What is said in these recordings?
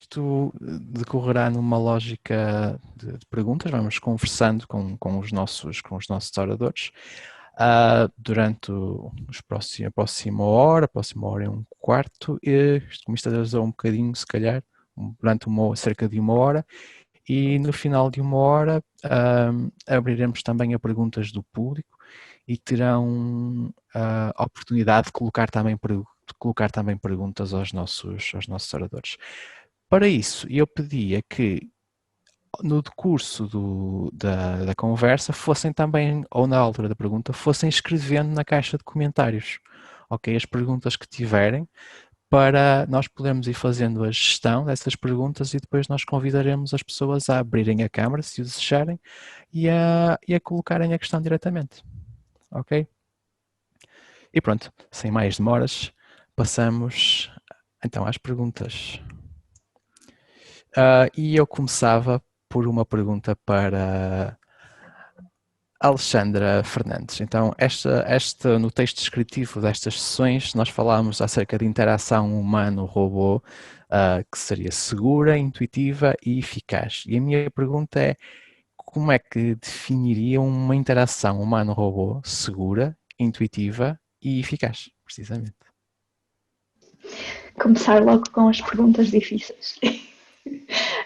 isto decorrerá numa lógica de perguntas, vamos conversando com os nossos oradores durante a próxima hora e um quarto, como isto atrasou um bocadinho, se calhar, durante cerca de uma hora, e no final de uma hora abriremos também a perguntas do público e terão a oportunidade de colocar também perguntas aos nossos oradores. Para isso, eu pedia que no decurso da conversa fossem também, ou na altura da pergunta, fossem escrevendo na caixa de comentários, ok? As perguntas que tiverem, para nós podermos ir fazendo a gestão dessas perguntas e depois nós convidaremos as pessoas a abrirem a câmara, se o desejarem, e a colocarem a questão diretamente, ok? E pronto, sem mais demoras, passamos então às perguntas. E eu começava por uma pergunta para Alexandra Fernandes. Então, no texto descritivo destas sessões, nós falámos acerca de interação humano-robô, que seria segura, intuitiva e eficaz. E a minha pergunta é, como é que definiria uma interação humano-robô segura, intuitiva e eficaz, precisamente? Começar logo com as perguntas difíceis.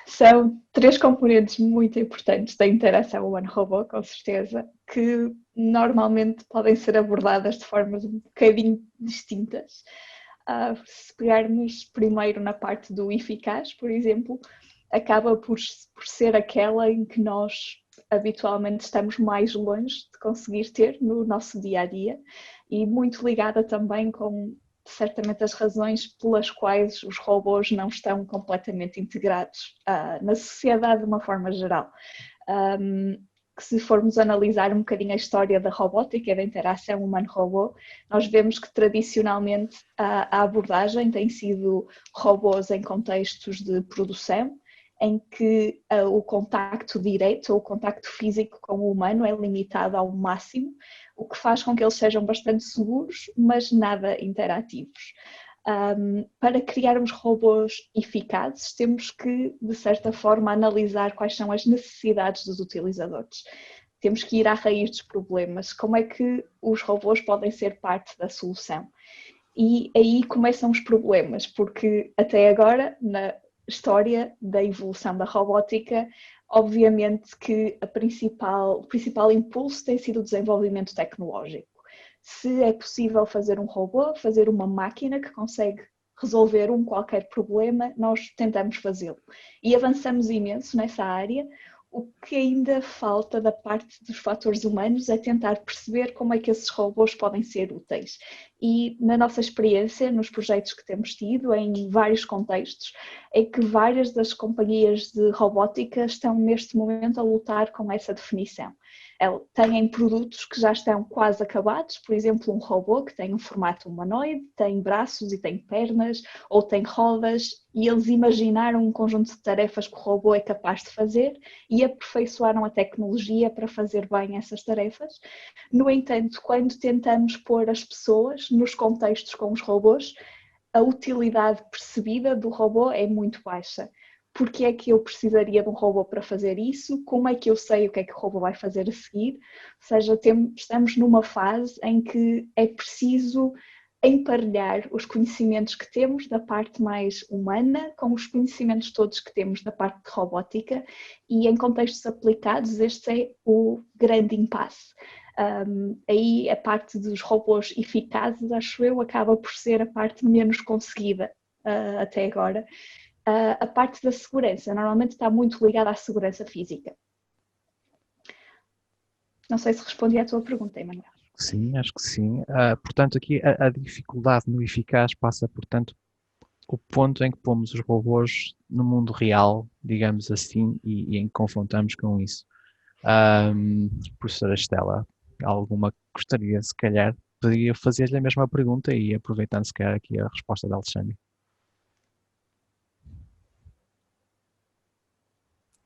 São três componentes muito importantes da interação humano-robô, com certeza, que normalmente podem ser abordadas de formas um bocadinho distintas. Se pegarmos primeiro na parte do eficaz, por exemplo, acaba por ser aquela em que nós habitualmente estamos mais longe de conseguir ter no nosso dia a dia e muito ligada também com certamente as razões pelas quais os robôs não estão completamente integrados na sociedade de uma forma geral. Que se formos analisar um bocadinho a história da robótica e da interação humano-robô, nós vemos que tradicionalmente a abordagem tem sido robôs em contextos de produção, em que o contacto direto ou o contacto físico com o humano é limitado ao máximo, o que faz com que eles sejam bastante seguros, mas nada interativos. Para criarmos robôs eficazes, temos que, de certa forma, analisar quais são as necessidades dos utilizadores. Temos que ir à raiz dos problemas, como é que os robôs podem ser parte da solução. E aí começam os problemas, porque até agora, na história da evolução da robótica, obviamente que o principal impulso tem sido o desenvolvimento tecnológico. Se é possível fazer um robô, fazer uma máquina que consegue resolver qualquer problema, nós tentamos fazê-lo. E avançamos imenso nessa área. O que ainda falta da parte dos fatores humanos é tentar perceber como é que esses robôs podem ser úteis. E na nossa experiência, nos projetos que temos tido, em vários contextos, é que várias das companhias de robótica estão neste momento a lutar com essa definição. Têm produtos que já estão quase acabados, por exemplo, um robô que tem um formato humanoide, tem braços e tem pernas, ou tem rodas, e eles imaginaram um conjunto de tarefas que o robô é capaz de fazer e aperfeiçoaram a tecnologia para fazer bem essas tarefas. No entanto, quando tentamos pôr as pessoas nos contextos com os robôs, a utilidade percebida do robô é muito baixa. Porque é que eu precisaria de um robô para fazer isso? Como é que eu sei o que é que o robô vai fazer a seguir? Ou seja, estamos numa fase em que é preciso emparelhar os conhecimentos que temos da parte mais humana com os conhecimentos todos que temos da parte de robótica, e em contextos aplicados este é o grande impasse. Aí a parte dos robôs eficazes, acho eu, acaba por ser a parte menos conseguida até agora. A parte da segurança normalmente está muito ligada à segurança física. Não sei se respondi à tua pergunta, Emanuel. Sim, acho que sim. Portanto, aqui a dificuldade no eficaz passa, portanto, o ponto em que pomos os robôs no mundo real, digamos assim, e em que confrontamos com isso. Professora Estela, alguma gostaria, se calhar, poderia fazer-lhe a mesma pergunta e aproveitando, se calhar, aqui a resposta da Alexandre.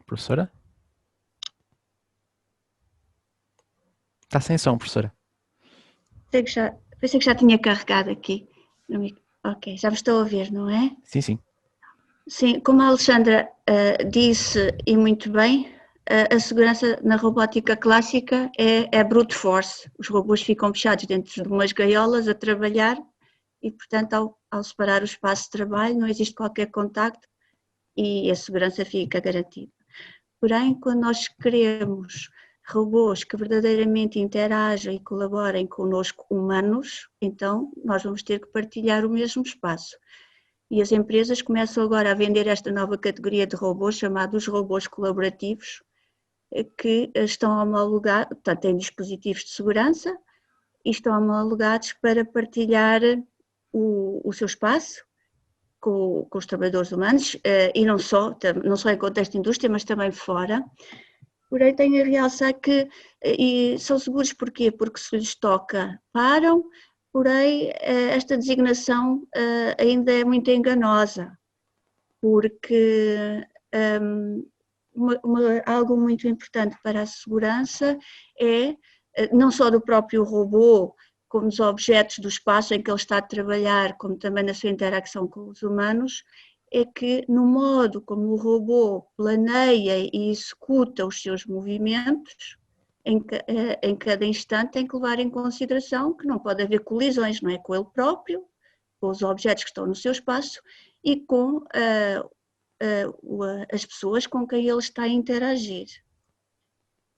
Professora? Está sem som, professora. Pensei que já tinha carregado aqui. Ok, já me estou a ouvir, não é? Sim, sim. Sim, como a Alexandra disse e muito bem, a segurança na robótica clássica é brute force. Os robôs ficam fechados dentro de umas gaiolas a trabalhar e, portanto, ao separar o espaço de trabalho não existe qualquer contacto e a segurança fica garantida. Porém, quando nós queremos robôs que verdadeiramente interagem e colaborem connosco humanos, então nós vamos ter que partilhar o mesmo espaço. E as empresas começam agora a vender esta nova categoria de robôs, chamados robôs colaborativos, que estão homologados, portanto, têm dispositivos de segurança e estão homologados para partilhar o seu espaço com os trabalhadores humanos, e não só em contexto de indústria, mas também fora. Porém, tenho a realçar que e são seguros porquê? Porque se lhes toca, param, porém esta designação ainda é muito enganosa, porque algo muito importante para a segurança é, não só do próprio robô, como dos objetos do espaço em que ele está a trabalhar, como também na sua interação com os humanos, é que no modo como o robô planeia e executa os seus movimentos, em cada instante tem que levar em consideração que não pode haver colisões, não é, com ele próprio, com os objetos que estão no seu espaço e com as pessoas com quem ele está a interagir.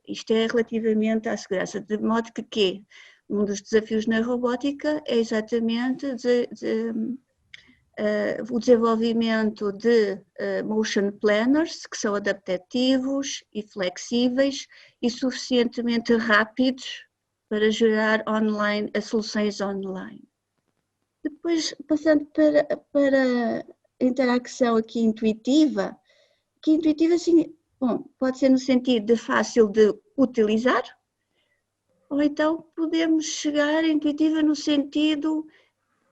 Isto é relativamente à segurança, de modo que um dos desafios na robótica é exatamente o desenvolvimento de motion planners, que são adaptativos e flexíveis e suficientemente rápidos para gerar online, as soluções online. Depois, passando para a interação aqui intuitiva, assim, bom, pode ser no sentido de fácil de utilizar, ou então podemos chegar intuitiva no sentido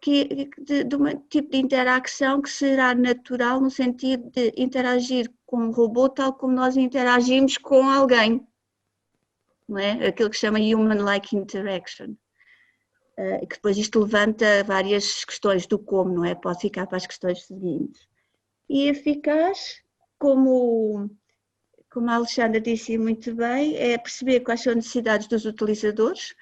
de um tipo de interação que será natural no sentido de interagir com um robô tal como nós interagimos com alguém, não é? Aquilo que se chama human-like interaction. Que depois isto levanta várias questões do como, não é? Pode ficar para as questões seguintes. E eficaz, como a Alexandra disse muito bem, é perceber quais são as necessidades dos utilizadores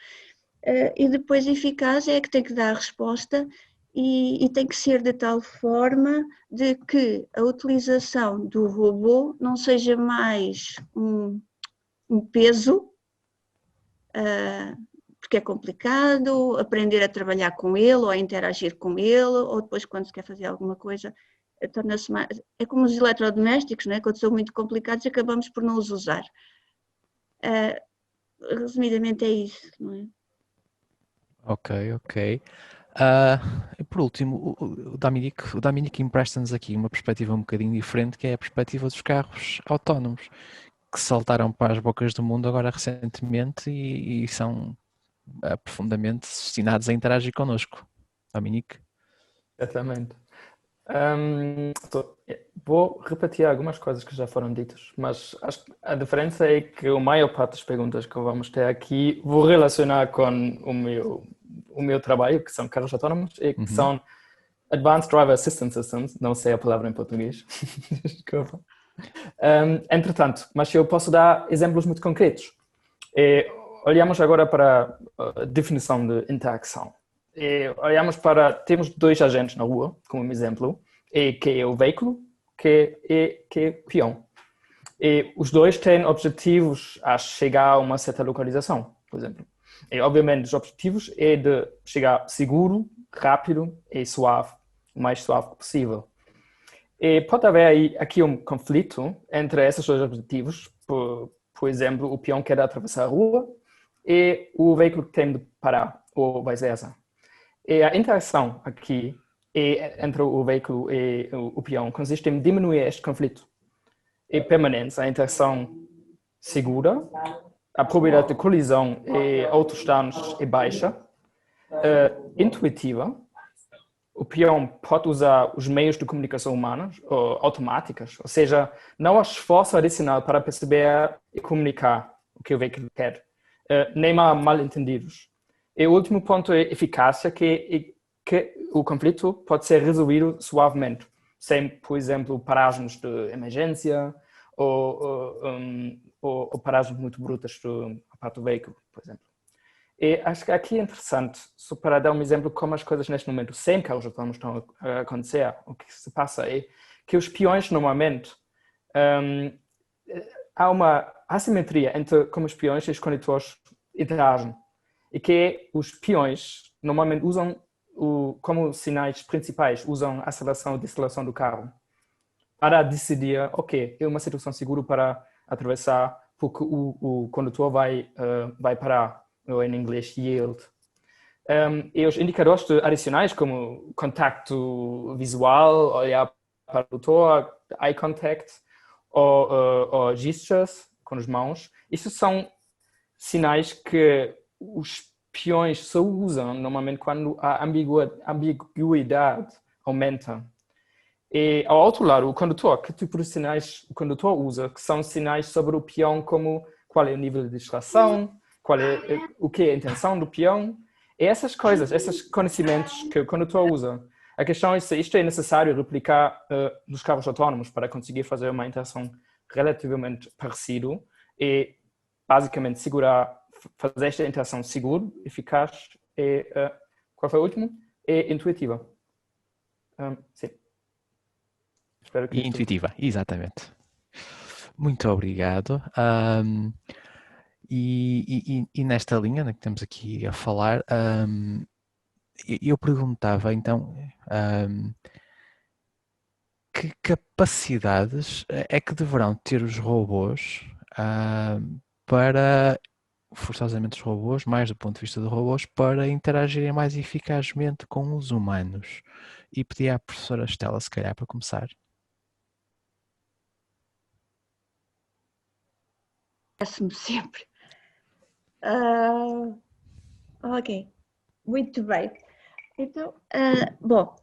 e depois eficaz é que tem que dar a resposta e tem que ser de tal forma de que a utilização do robô não seja mais um peso, porque é complicado aprender a trabalhar com ele ou a interagir com ele, ou depois quando se quer fazer alguma coisa, torna-se mais... É como os eletrodomésticos, não é? Quando são muito complicados acabamos por não os usar. Resumidamente é isso, não é? Ok. E por último, o Dominic empresta-nos aqui uma perspectiva um bocadinho diferente, que é a perspectiva dos carros autónomos, que saltaram para as bocas do mundo agora recentemente e são profundamente destinados a interagir connosco. Dominic? Exatamente. Vou repetir algumas coisas que já foram ditas, mas acho que a diferença é que a maior parte das perguntas que vamos ter aqui vou relacionar com o meu trabalho, que são carros autónomos, e que são Advanced Driver Assistance Systems, não sei a palavra em português, desculpa. Entretanto, mas eu posso dar exemplos muito concretos. Olhamos agora para a definição de interação. Temos dois agentes na rua, como exemplo, que é o veículo, que é o peão. E os dois têm objetivos a chegar a uma certa localização, por exemplo. E, obviamente, os objetivos é de chegar seguro, rápido e suave, o mais suave possível. E pode haver aqui um conflito entre esses dois objetivos. Por exemplo, o peão quer atravessar a rua e o veículo tem de parar, ou vice-versa. E a interação aqui entre o veículo e o peão consiste em diminuir este conflito. E permanece a interação segura, a probabilidade de colisão e outros danos é baixa, intuitiva. O peão pode usar os meios de comunicação humanos automáticos, ou seja, não há esforço adicional para perceber e comunicar o que o veículo quer, nem há mal-entendidos. E o último ponto é eficácia, que o conflito pode ser resolvido suavemente. sem, por exemplo, paragens de emergência ou paragens muito brutas do aparato veículo, por exemplo. E acho que aqui é interessante, só para dar um exemplo como as coisas neste momento sem carros autónomos estão a acontecer. O que se passa é que os peões normalmente há uma assimetria entre como os peões e os condutores interagem. E que os peões normalmente usam como sinais principais, usam a aceleração e deceleração do carro para decidir, ok, é uma situação segura para atravessar porque o condutor vai parar, ou em inglês, yield. E os indicadores adicionais, como contacto visual, olhar para o condutor, eye contact, ou gestures com as mãos, isso são sinais que os peões só usam normalmente quando a ambiguidade aumenta. E ao outro lado, o condutor, que tipo de sinais o condutor usa, que são sinais sobre o peão, como qual é o nível de distração, o que é a intenção do peão, e essas coisas, esses conhecimentos que o condutor usa. A questão é se isto é necessário replicar nos carros autónomos para conseguir fazer uma interação relativamente parecida e basicamente fazer esta interação segura, eficaz e, qual foi o último? E intuitiva. Sim. Espero que E intuitiva, exatamente. Muito obrigado. E nesta linha que estamos aqui a falar, eu perguntava então que capacidades é que deverão ter os robôs para, forçosamente os robôs, mais do ponto de vista dos robôs, para interagirem mais eficazmente com os humanos. E pedi à professora Estela, se calhar, para começar. Parece-me sempre. Ok, muito bem. Então, bom,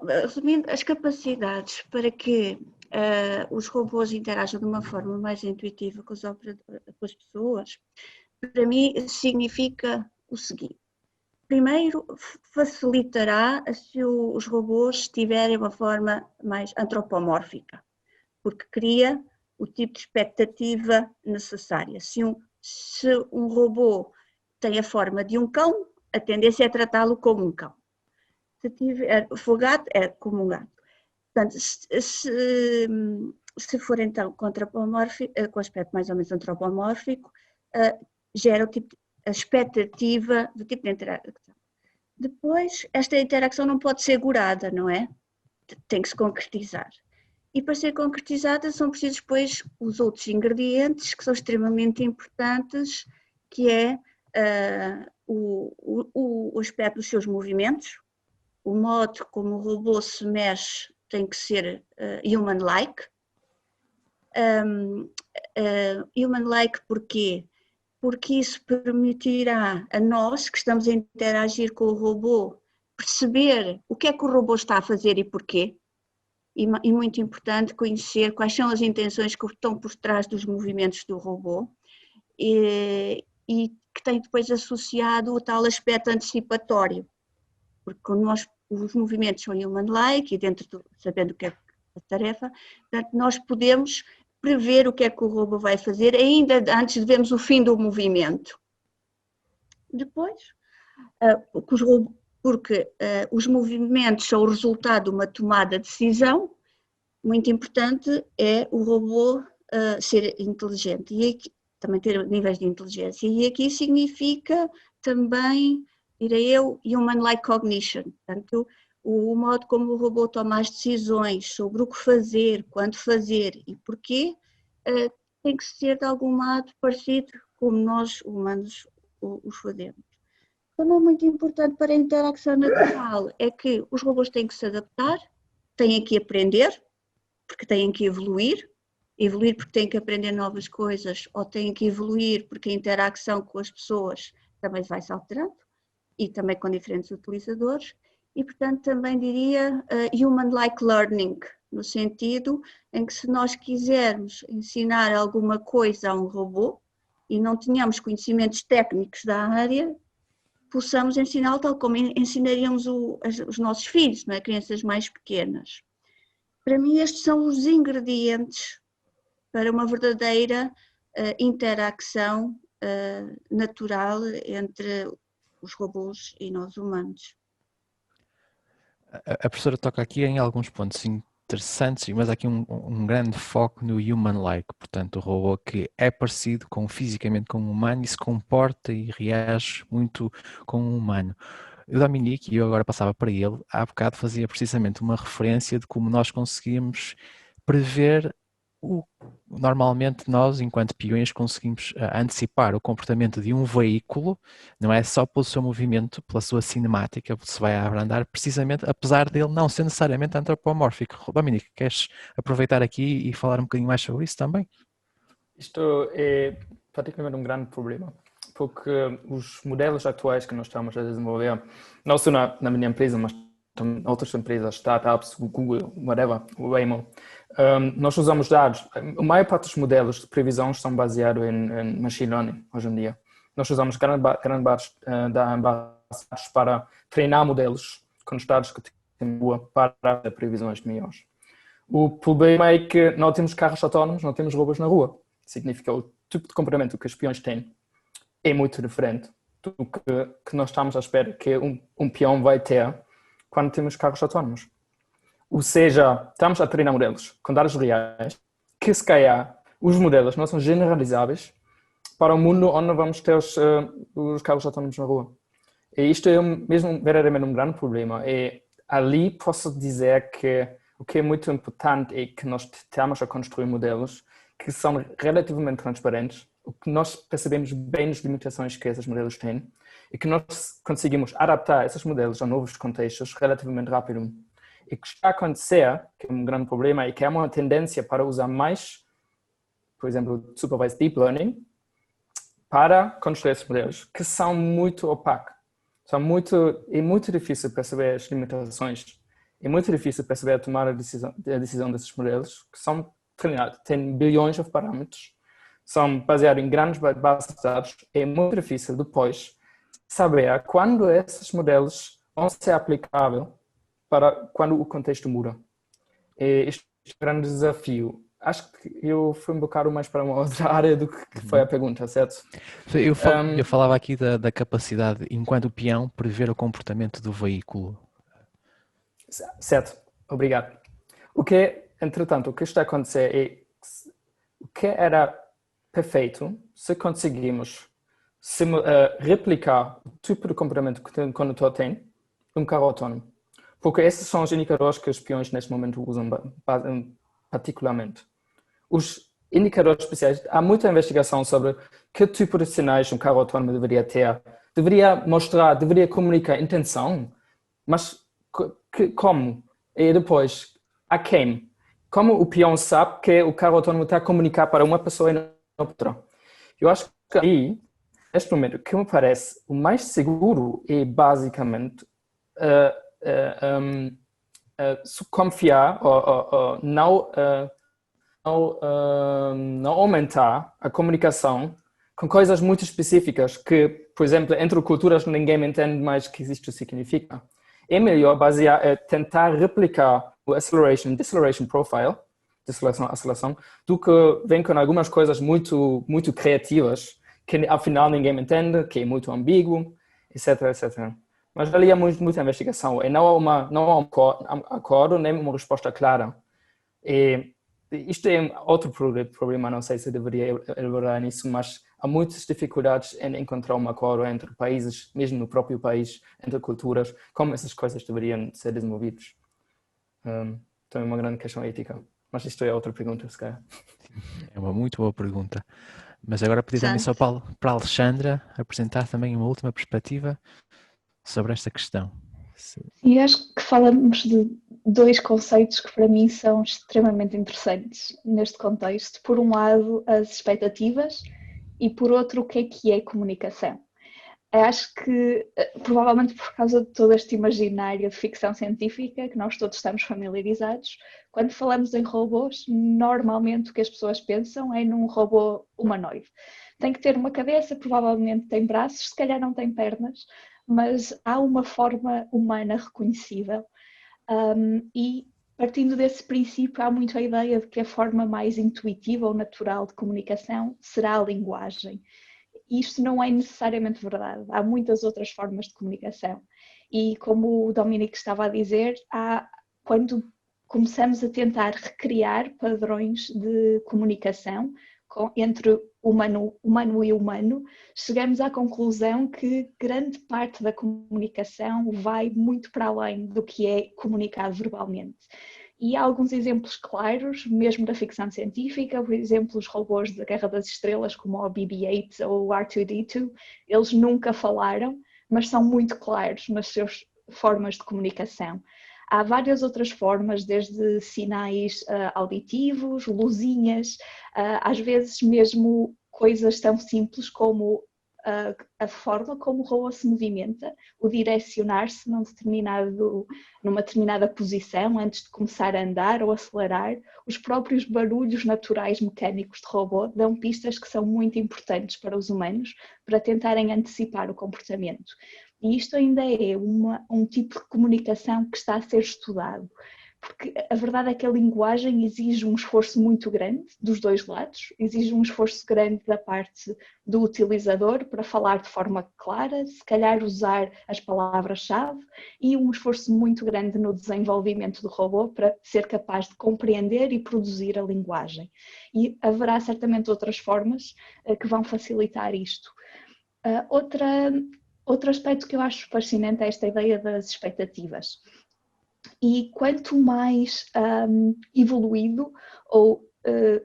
resumindo, as capacidades para que os robôs interajam de uma forma mais intuitiva com as pessoas, para mim significa o seguinte. Primeiro, facilitará se os robôs tiverem uma forma mais antropomórfica, porque cria o tipo de expectativa necessária. Se um robô tem a forma de um cão, a tendência é tratá-lo como um cão. Se for gato, é como um gato. Portanto, se for então com aspecto mais ou menos antropomórfico, gera a expectativa do tipo de interação. Depois, esta interação não pode ser gorada, não é? Tem que se concretizar. E para ser concretizada são precisos depois os outros ingredientes que são extremamente importantes, que é o aspecto dos seus movimentos, o modo como o robô se mexe tem que ser human-like. Human-like porquê? Porque isso permitirá a nós, que estamos a interagir com o robô, perceber o que é que o robô está a fazer e porquê. E muito importante conhecer quais são as intenções que estão por trás dos movimentos do robô e que tem depois associado o tal aspecto antecipatório, porque quando os movimentos são human-like e sabendo o que é a tarefa, portanto, nós podemos prever o que é que o robô vai fazer ainda antes de vermos o fim do movimento. Depois, porque os movimentos são o resultado de uma tomada de decisão, muito importante é o robô ser inteligente e aqui, também ter níveis de inteligência. E aqui significa também, direi eu, human-like cognition, portanto, o modo como o robô toma as decisões sobre o que fazer, quando fazer e porquê, tem que ser de algum modo parecido como nós humanos os fazemos. Também muito importante para a interação natural é que os robôs têm que se adaptar, têm que aprender, porque têm que evoluir porque têm que aprender novas coisas, ou têm que evoluir porque a interação com as pessoas também vai se alterando, e também com diferentes utilizadores, e portanto também diria human-like learning, no sentido em que se nós quisermos ensinar alguma coisa a um robô, e não tenhamos conhecimentos técnicos da área, possamos ensiná-lo tal como ensinaríamos os nossos filhos, não é? Crianças mais pequenas. Para mim, estes são os ingredientes para uma verdadeira interação natural entre os robôs e nós humanos. A professora toca aqui em alguns pontos interessantes, mas há aqui um grande foco no human-like, portanto o robô que é parecido fisicamente com um humano e se comporta e reage muito com um humano. O Dominique, e eu agora passava para ele, há bocado fazia precisamente uma referência de como nós conseguimos prever normalmente nós, enquanto peões, conseguimos antecipar o comportamento de um veículo, não é só pelo seu movimento, pela sua cinemática, se vai abrandar, precisamente, apesar dele não ser necessariamente antropomórfico. Dominique, queres aproveitar aqui e falar um bocadinho mais sobre isso também? Isto é praticamente um grande problema, porque os modelos atuais que nós estamos a desenvolver, não só na minha empresa, mas também outras empresas, startups, Google, whatever, o Waymo, nós usamos dados. A maior parte dos modelos de previsão são baseados em machine learning hoje em dia. Nós usamos grande parte dados para treinar modelos com os dados que temos para previsões melhores. O problema é que não temos carros autónomos, não temos robôs na rua. Significa o tipo de comportamento que os peões têm é muito diferente do que nós estamos à espera que um peão vai ter quando temos carros autónomos. Ou seja, estamos a treinar modelos com dados reais que, se calhar, os modelos não são generalizáveis para o mundo onde vamos ter os carros autónomos na rua. E isto é mesmo verdadeiramente um grande problema. E ali posso dizer que o que é muito importante é que nós temos a construir modelos que são relativamente transparentes, o que nós percebemos bem as limitações que esses modelos têm e que nós conseguimos adaptar esses modelos a novos contextos relativamente rápido. E o que está a acontecer, que é um grande problema, é que há uma tendência para usar mais, por exemplo, supervised deep learning, para construir esses modelos, que são muito opacos. É muito difícil perceber as limitações, é muito difícil perceber tomar a decisão desses modelos, que são treinados, têm bilhões de parâmetros, são baseados em grandes bases de dados, é muito difícil depois saber quando esses modelos vão ser aplicáveis para quando o contexto muda. Este é um grande desafio. Acho que eu fui um bocado mais para uma outra área do que foi a pergunta, certo? Eu falava aqui da capacidade, enquanto peão, prever o comportamento do veículo. Certo, obrigado. Entretanto, o que está a acontecer é o que era perfeito se conseguimos replicar o tipo de comportamento que o condutor tem num carro autónomo. Porque esses são os indicadores que os peões neste momento usam particularmente. Os indicadores especiais, há muita investigação sobre que tipo de sinais um carro autónomo deveria ter. Deveria mostrar, deveria comunicar intenção, mas como? E depois, a quem? Como o peão sabe que o carro autónomo está a comunicar para uma pessoa e não outra? Eu acho que aí, neste momento, o que me parece o mais seguro é basicamente confiar ou não aumentar a comunicação com coisas muito específicas que, por exemplo, entre culturas ninguém entende mais o que isto significa. É melhor tentar replicar o deceleration profile, aceleração, do que vem com algumas coisas muito, muito criativas que afinal ninguém entende, que é muito ambíguo, etc, etc. Mas ali há muita investigação e não há um acordo nem uma resposta clara. E isto é outro problema, não sei se deveria elaborar nisso, mas há muitas dificuldades em encontrar um acordo entre países, mesmo no próprio país, entre culturas, como essas coisas deveriam ser desenvolvidas. Então é uma grande questão ética, mas isto é outra pergunta, se calhar. É uma muito boa pergunta. Mas agora pedi também só para a Alexandra apresentar também uma última perspectiva sobre esta questão. E acho que falamos de dois conceitos que para mim são extremamente interessantes neste contexto. Por um lado, as expectativas e por outro, o que é comunicação. Acho que, provavelmente por causa de todo este imaginário de ficção científica que nós todos estamos familiarizados, quando falamos em robôs, normalmente o que as pessoas pensam é num robô humanoide. Tem que ter uma cabeça, provavelmente tem braços, se calhar não tem pernas, mas há uma forma humana reconhecível e partindo desse princípio há muito a ideia de que a forma mais intuitiva ou natural de comunicação será a linguagem. Isto não é necessariamente verdade, há muitas outras formas de comunicação e como o Dominique estava a dizer, quando começamos a tentar recriar padrões de comunicação entre humano e humano, chegamos à conclusão que grande parte da comunicação vai muito para além do que é comunicado verbalmente. E há alguns exemplos claros, mesmo da ficção científica, por exemplo, os robôs da Guerra das Estrelas, como o BB-8 ou o R2-D2, eles nunca falaram, mas são muito claros nas suas formas de comunicação. Há várias outras formas, desde sinais auditivos, luzinhas, às vezes mesmo coisas tão simples como a forma como o robô se movimenta, o direcionar-se numa determinada posição antes de começar a andar ou acelerar. Os próprios barulhos naturais mecânicos de robô dão pistas que são muito importantes para os humanos para tentarem antecipar o comportamento. E isto ainda é um tipo de comunicação que está a ser estudado, porque a verdade é que a linguagem exige um esforço muito grande dos dois lados, exige um esforço grande da parte do utilizador para falar de forma clara, se calhar usar as palavras-chave, e um esforço muito grande no desenvolvimento do robô para ser capaz de compreender e produzir a linguagem. E haverá certamente outras formas que vão facilitar isto. Outro aspecto que eu acho fascinante é esta ideia das expectativas. E quanto mais evoluído ou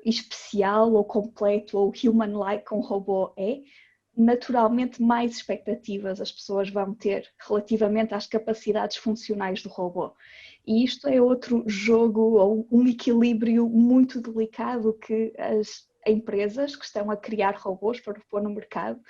especial ou completo ou human-like um robô é, naturalmente mais expectativas as pessoas vão ter relativamente às capacidades funcionais do robô. E isto é outro jogo ou um equilíbrio muito delicado que as empresas que estão a criar robôs para pôr no mercado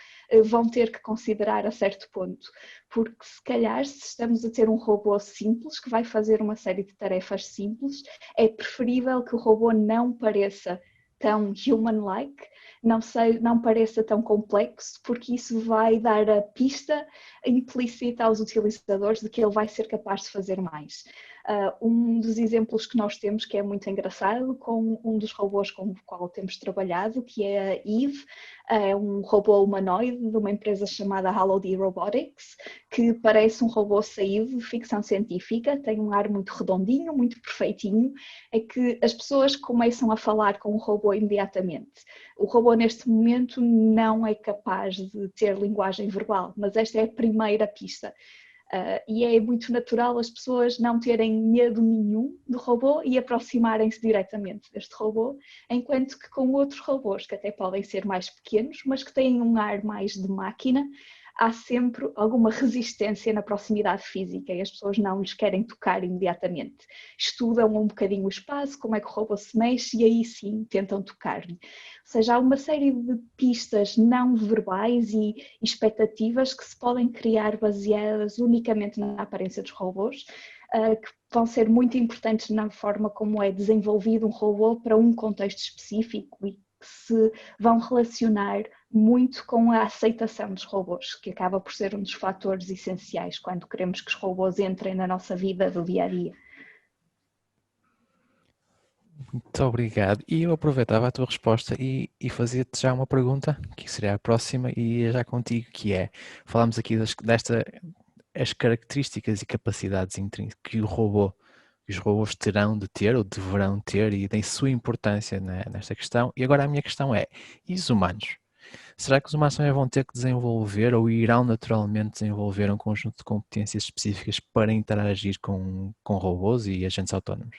vão ter que considerar a certo ponto, porque se calhar se estamos a ter um robô simples que vai fazer uma série de tarefas simples, é preferível que o robô não pareça tão human-like, não pareça tão complexo, porque isso vai dar a pista implícita aos utilizadores de que ele vai ser capaz de fazer mais. Um dos exemplos que nós temos que é muito engraçado com um dos robôs com o qual temos trabalhado, que é a Eve, é um robô humanoide de uma empresa chamada HaloD Robotics, que parece um robô saído de ficção científica, tem um ar muito redondinho, muito perfeitinho, é que as pessoas começam a falar com o robô imediatamente. O robô neste momento não é capaz de ter linguagem verbal, mas esta é a primeira pista. E é muito natural as pessoas não terem medo nenhum do robô e aproximarem-se diretamente deste robô, enquanto que com outros robôs, que até podem ser mais pequenos, mas que têm um ar mais de máquina, há sempre alguma resistência na proximidade física e as pessoas não lhes querem tocar imediatamente. Estudam um bocadinho o espaço, como é que o robô se mexe e aí sim tentam tocar-lhe. Ou seja, há uma série de pistas não verbais e expectativas que se podem criar baseadas unicamente na aparência dos robôs, que vão ser muito importantes na forma como é desenvolvido um robô para um contexto específico e que se vão relacionar muito com a aceitação dos robôs, que acaba por ser um dos fatores essenciais quando queremos que os robôs entrem na nossa vida do dia a dia. Muito obrigado. E eu aproveitava a tua resposta e fazia-te já uma pergunta, que seria a próxima, e ia já contigo, que é, falámos aqui as características e capacidades intrínsecas que os robôs terão de ter ou deverão ter e tem sua importância, né, nesta questão. E agora a minha questão é, e os humanos? Será que os humanos também vão ter que desenvolver ou irão naturalmente desenvolver um conjunto de competências específicas para interagir com robôs e agentes autónomos?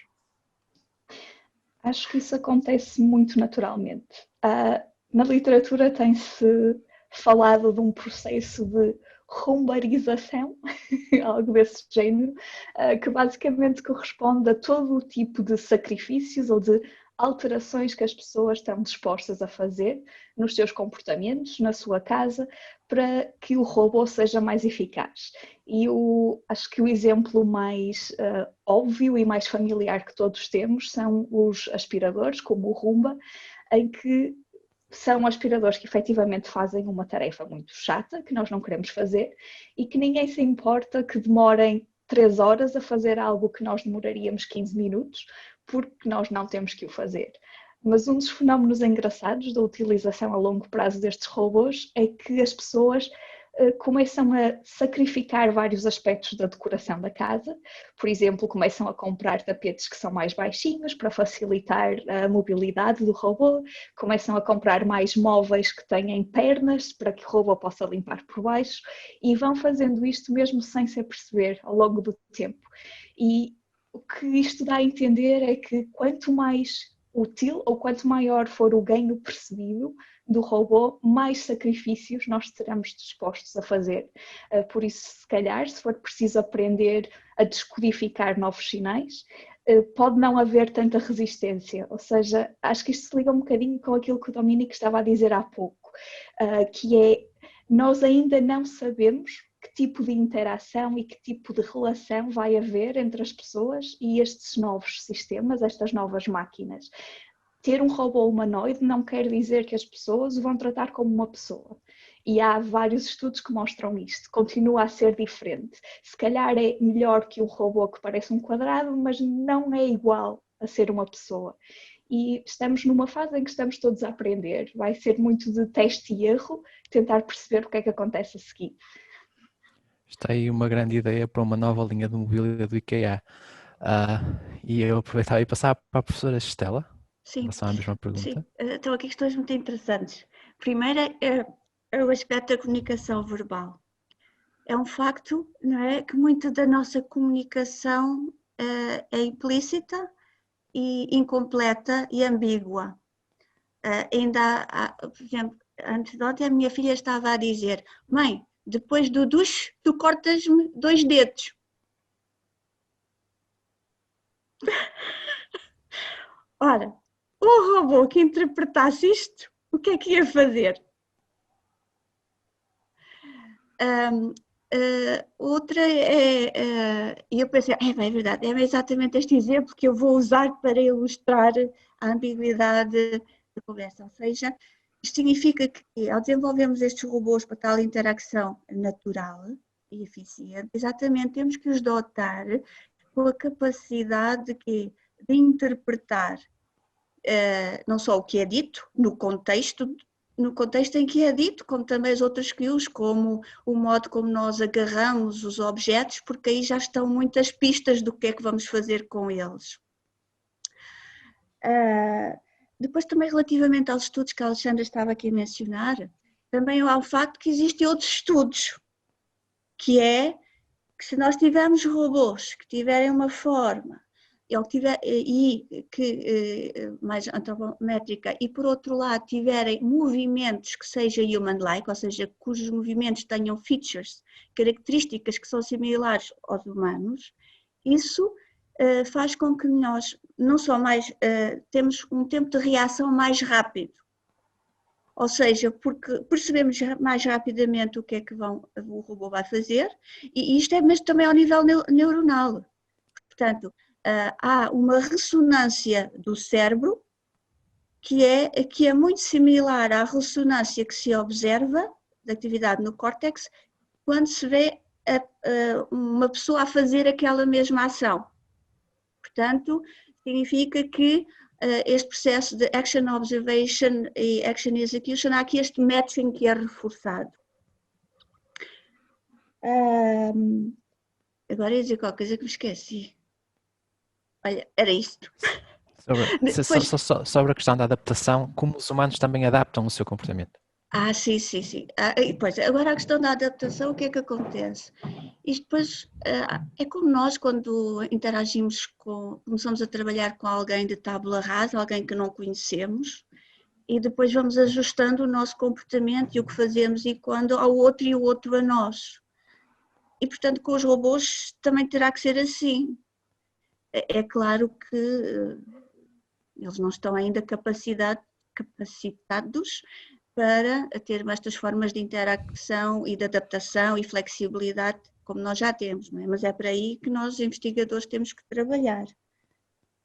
Acho que isso acontece muito naturalmente. Na literatura tem-se falado de um processo de rumbarização, algo desse género, que basicamente corresponde a todo o tipo de sacrifícios ou de alterações que as pessoas estão dispostas a fazer nos seus comportamentos, na sua casa, para que o robô seja mais eficaz. E acho que o exemplo mais óbvio e mais familiar que todos temos são os aspiradores, como o Roomba, em que são aspiradores que efetivamente fazem uma tarefa muito chata, que nós não queremos fazer e que ninguém se importa que demorem 3 horas a fazer algo que nós demoraríamos 15 minutos, porque nós não temos que o fazer. Mas um dos fenómenos engraçados da utilização a longo prazo destes robôs é que as pessoas começam a sacrificar vários aspectos da decoração da casa. Por exemplo, começam a comprar tapetes que são mais baixinhos para facilitar a mobilidade do robô, começam a comprar mais móveis que tenham pernas para que o robô possa limpar por baixo e vão fazendo isto mesmo sem se aperceber ao longo do tempo. E o que isto dá a entender é que quanto mais útil ou quanto maior for o ganho percebido do robô, mais sacrifícios nós estaremos dispostos a fazer. Por isso, se calhar, se for preciso aprender a descodificar novos sinais, pode não haver tanta resistência. Ou seja, acho que isto se liga um bocadinho com aquilo que o Dominique estava a dizer há pouco, que é, nós ainda não sabemos que tipo de interação e que tipo de relação vai haver entre as pessoas e estes novos sistemas, estas novas máquinas. Ter um robô humanoide não quer dizer que as pessoas o vão tratar como uma pessoa. E há vários estudos que mostram isto. Continua a ser diferente. Se calhar é melhor que um robô que parece um quadrado, mas não é igual a ser uma pessoa. E estamos numa fase em que estamos todos a aprender. Vai ser muito de teste e erro, tentar perceber o que é que acontece a seguir. Está aí uma grande ideia para uma nova linha de mobília do IKEA. E eu aproveitava e passar para a professora Estela, em relação à mesma pergunta. Sim, estão aqui questões muito interessantes. Primeiro é o aspecto da comunicação verbal. É um facto, não é, que muita da nossa comunicação é implícita e incompleta e ambígua. Ainda há, por exemplo, antes de ontem a minha filha estava a dizer: mãe, depois do duche tu cortas-me 2 dedos. Ora, o robô que interpretasse isto, o que é que ia fazer? Outra e eu pensei, é verdade, é exatamente este exemplo que eu vou usar para ilustrar a ambiguidade da conversa. Ou seja, isto significa que ao desenvolvermos estes robôs para tal interação natural e eficiente, exatamente temos que os dotar com a capacidade de interpretar não só o que é dito no contexto em que é dito, como também as outras cues, como o modo como nós agarramos os objetos, porque aí já estão muitas pistas do que é que vamos fazer com eles. Depois também relativamente aos estudos que a Alexandra estava aqui a mencionar, também há o facto que existem outros estudos, que é que se nós tivermos robôs que tiverem uma forma mais antropométrica e por outro lado tiverem movimentos que sejam human-like, ou seja, cujos movimentos tenham features, características que são similares aos humanos, isso faz com que nós não só temos um tempo de reação mais rápido, ou seja, porque percebemos mais rapidamente o que é que o robô vai fazer, e isto é mesmo também ao nível neuronal. Portanto, há uma ressonância do cérebro que é muito similar à ressonância que se observa da atividade no córtex quando se vê uma pessoa a fazer aquela mesma ação. Portanto, significa que este processo de action observation e action execution, há aqui este matching que é reforçado. Agora ia dizer qualquer coisa que me esqueci. Olha, era isto. Sobre a questão da adaptação, como os humanos também adaptam o seu comportamento? Sim. Pois, agora a questão da adaptação, o que é que acontece? Isto depois é como nós quando interagimos começamos a trabalhar com alguém de tábula rasa, alguém que não conhecemos, e depois vamos ajustando o nosso comportamento e o que fazemos e quando ao outro e o outro a nós. E portanto com os robôs também terá que ser assim. É claro que eles não estão ainda capacitados para ter estas formas de interação e de adaptação e flexibilidade como nós já temos, não é? Mas é para aí que nós investigadores temos que trabalhar.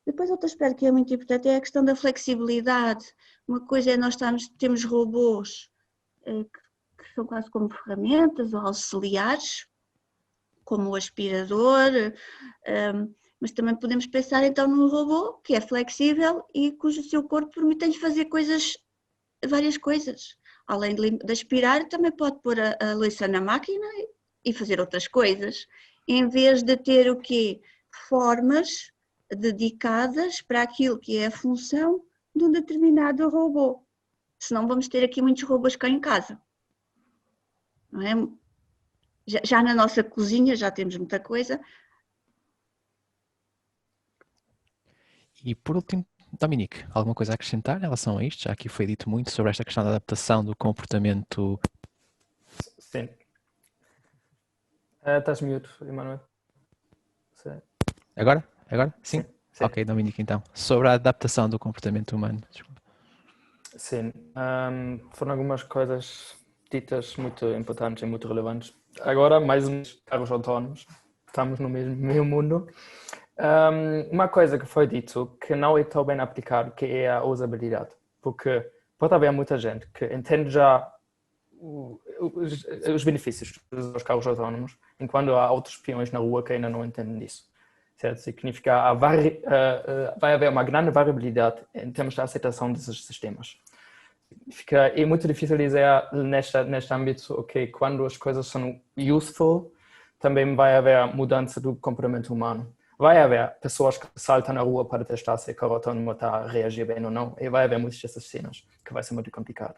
Depois outro aspecto que é muito importante é a questão da flexibilidade. Uma coisa é temos robôs que são quase como ferramentas ou auxiliares, como o aspirador, mas também podemos pensar então num robô que é flexível e cujo seu corpo permite-lhe fazer várias coisas. Além de aspirar, também pode pôr a louça na máquina e fazer outras coisas, em vez de ter o quê? Formas dedicadas para aquilo que é a função de um determinado robô. Senão vamos ter aqui muitos robôs cá em casa. Não é? Já na nossa cozinha já temos muita coisa. E por último, Dominique, alguma coisa a acrescentar em relação a isto? Já aqui foi dito muito sobre esta questão da adaptação do comportamento. Sim. Estás mute, Emanuel. Sim. Agora? Agora? Sim? Sim. Ok, Dominique, então. Sobre a adaptação do comportamento humano. Desculpa. Sim. Foram algumas coisas ditas muito importantes e muito relevantes. Agora, mais uns carros autónomos. Estamos no mesmo mundo. Uma coisa que foi dito que não é tão bem aplicado, que é a usabilidade. Porque pode haver muita gente que entende já os benefícios dos carros autónomos, enquanto há outros peões na rua que ainda não entendem disso. Certo? Significa vai haver uma grande variabilidade em termos de aceitação desses sistemas. É muito difícil dizer neste âmbito, ok, quando as coisas são useful, também vai haver mudança do comportamento humano. Vai haver pessoas que saltam na rua para testar se o carro autónomo está a reagir bem ou não, e vai haver muitas dessas cenas, que vai ser muito complicado.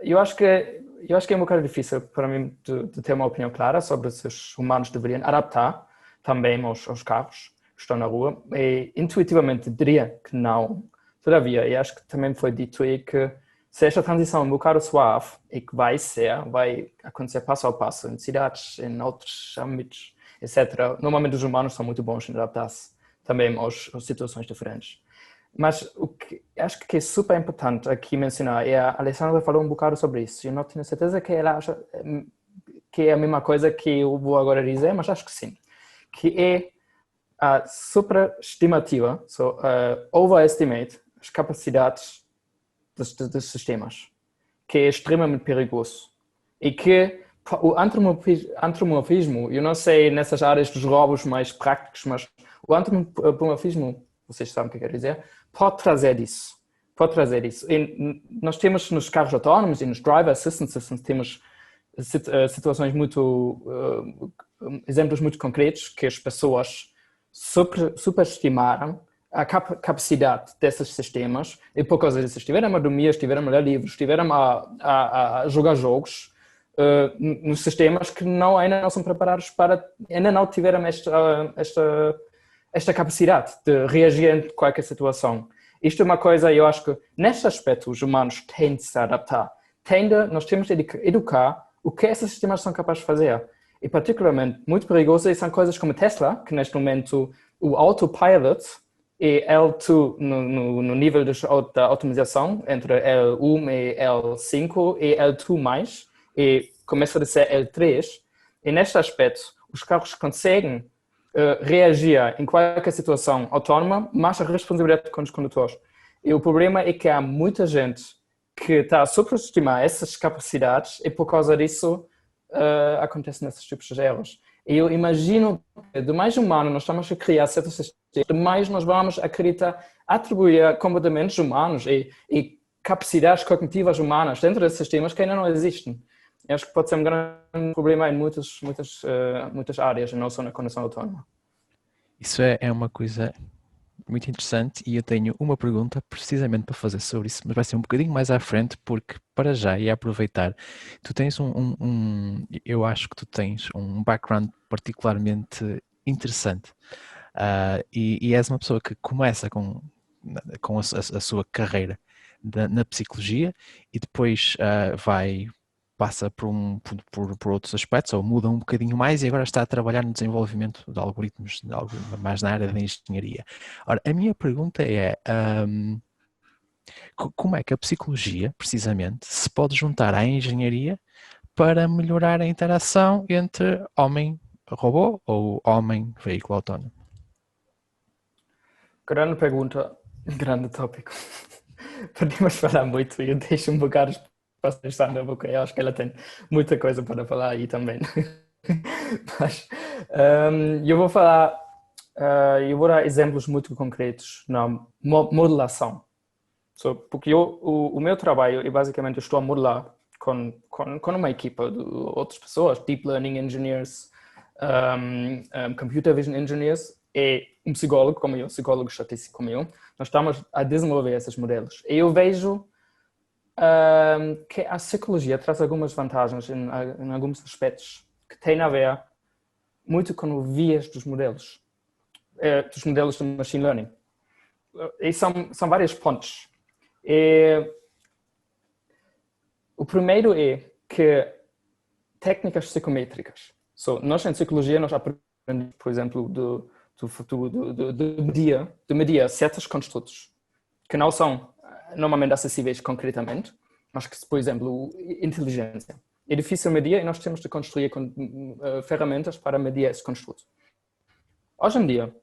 Eu acho que é um bocado difícil para mim de ter uma opinião clara sobre se os humanos deveriam adaptar também aos carros que estão na rua, e intuitivamente diria que não. Todavia, eu acho que também foi dito aí que se esta transição é um bocado suave e que vai acontecer passo a passo em cidades, em outros âmbitos, etc. Normalmente os humanos são muito bons em adaptar-se também às situações diferentes. Mas o que acho que é super importante aqui mencionar, e a Alessandra falou um bocado sobre isso, eu não tenho certeza que ela acha que é a mesma coisa que eu vou agora dizer, mas acho que sim, que é a superestimativa, overestimate as capacidades dos sistemas, que é extremamente perigoso. E que o antropomorfismo, eu não sei nessas áreas dos robôs mais práticos, mas o antropomorfismo, vocês sabem o que eu quero dizer, pode trazer isso. E nós temos nos carros autónomos e nos driver assistance systems, temos situações exemplos muito concretos que as pessoas superestimaram a capacidade desses sistemas, e por causa disso estiveram a dormir, estiveram a ler livros, estiveram a jogar jogos nos sistemas que ainda não são preparados ainda não tiveram esta capacidade de reagir em qualquer situação. Isto é uma coisa, eu acho que neste aspecto os humanos têm de se adaptar. Nós temos de educar o que esses sistemas são capazes de fazer. E particularmente muito perigoso são coisas como Tesla, que neste momento o autopilot é L2 no nível da automatização, entre L1 e L5 e L2+, e começa a ser L3. E neste aspecto, os carros conseguem reagir em qualquer situação autónoma, mas a responsabilidade com os condutores. E o problema é que há muita gente que está a superestimar essas capacidades e por causa disso acontecem esses tipos de erros. E eu imagino que de mais humano nós estamos a criar certos sistemas, de mais nós vamos atribuir comportamentos humanos e capacidades cognitivas humanas dentro desses sistemas que ainda não existem. Eu acho que pode ser um grande problema em muitas áreas, não só na condução autónoma. Isso é uma coisa muito interessante e eu tenho uma pergunta precisamente para fazer sobre isso, mas vai ser um bocadinho mais à frente, porque para já e aproveitar, tu tens eu acho que tu tens um background particularmente interessante e és uma pessoa que começa com a sua carreira na psicologia e depois passa por outros aspectos, ou muda um bocadinho mais e agora está a trabalhar no desenvolvimento de algoritmos, mais na área da engenharia. Ora, a minha pergunta é, como é que a psicologia, precisamente, se pode juntar à engenharia para melhorar a interação entre homem-robô ou homem-veículo autónomo? Grande pergunta, grande tópico. Podemos falar muito e eu deixo um bocado para a Sandra, porque eu acho que ela tem muita coisa para falar aí também. Mas eu vou falar, eu vou dar exemplos muito concretos na modelação. Porque o meu trabalho é basicamente estou a modelar com uma equipa de outras pessoas, Deep Learning Engineers, Computer Vision Engineers, e um psicólogo como eu, psicólogo estatístico como eu. Nós estamos a desenvolver esses modelos. E eu vejo que a psicologia traz algumas vantagens em alguns aspectos que têm a ver muito com o viés dos modelos de machine learning. E são vários pontos. O primeiro é que técnicas psicométricas. Nós em psicologia nós aprendemos, por exemplo, de medir certos construtos que não são normalmente acessíveis concretamente, mas que, por exemplo, inteligência. É difícil medir e nós temos de construir ferramentas para medir esse construto. Hoje em dia,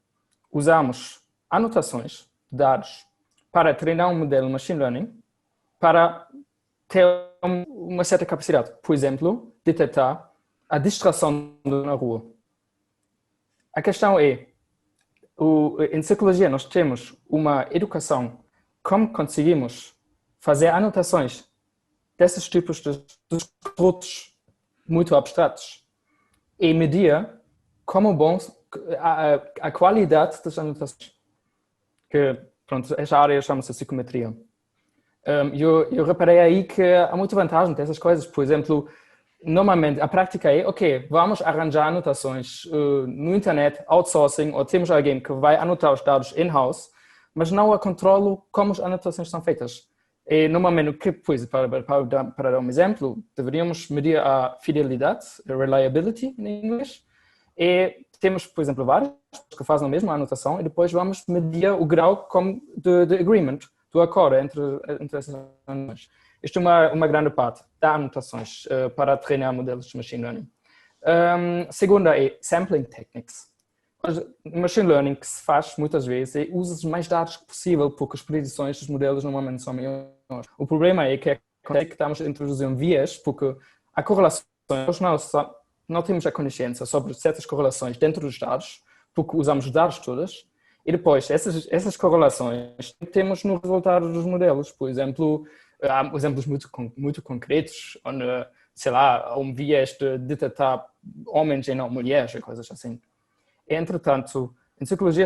usamos anotações de dados para treinar um modelo de machine learning para ter uma certa capacidade. Por exemplo, detectar a distração na rua. A questão é, em psicologia nós temos uma educação como conseguimos fazer anotações desses tipos de construtos muito abstratos e medir como bons a qualidade das anotações. Que, pronto, esta área chama-se psicometria. Eu reparei aí que há muita vantagem dessas coisas. Por exemplo, normalmente a prática é, ok, vamos arranjar anotações no internet, outsourcing, ou temos alguém que vai anotar os dados in-house, mas não há controle como as anotações são feitas. E normalmente, para dar um exemplo, deveríamos medir a fidelidade, a reliability em inglês, e temos, por exemplo, vários que fazem a mesma anotação e depois vamos medir o grau de agreement, do acordo entre essas anotações. Isto é uma grande parte das anotações para treinar modelos de machine learning. Segunda é sampling techniques. O machine learning que se faz muitas vezes é usar os mais dados possível porque as predições dos modelos normalmente são maiores. O problema é que estamos a introduzir um viés porque a correlação, nós não temos a consciência sobre certas correlações dentro dos dados porque usamos os dados todos e depois essas correlações temos no resultado dos modelos. Por exemplo, há exemplos muito concretos onde, sei lá, há um viés de detectar homens e não mulheres e coisas assim. Entretanto, em psicologia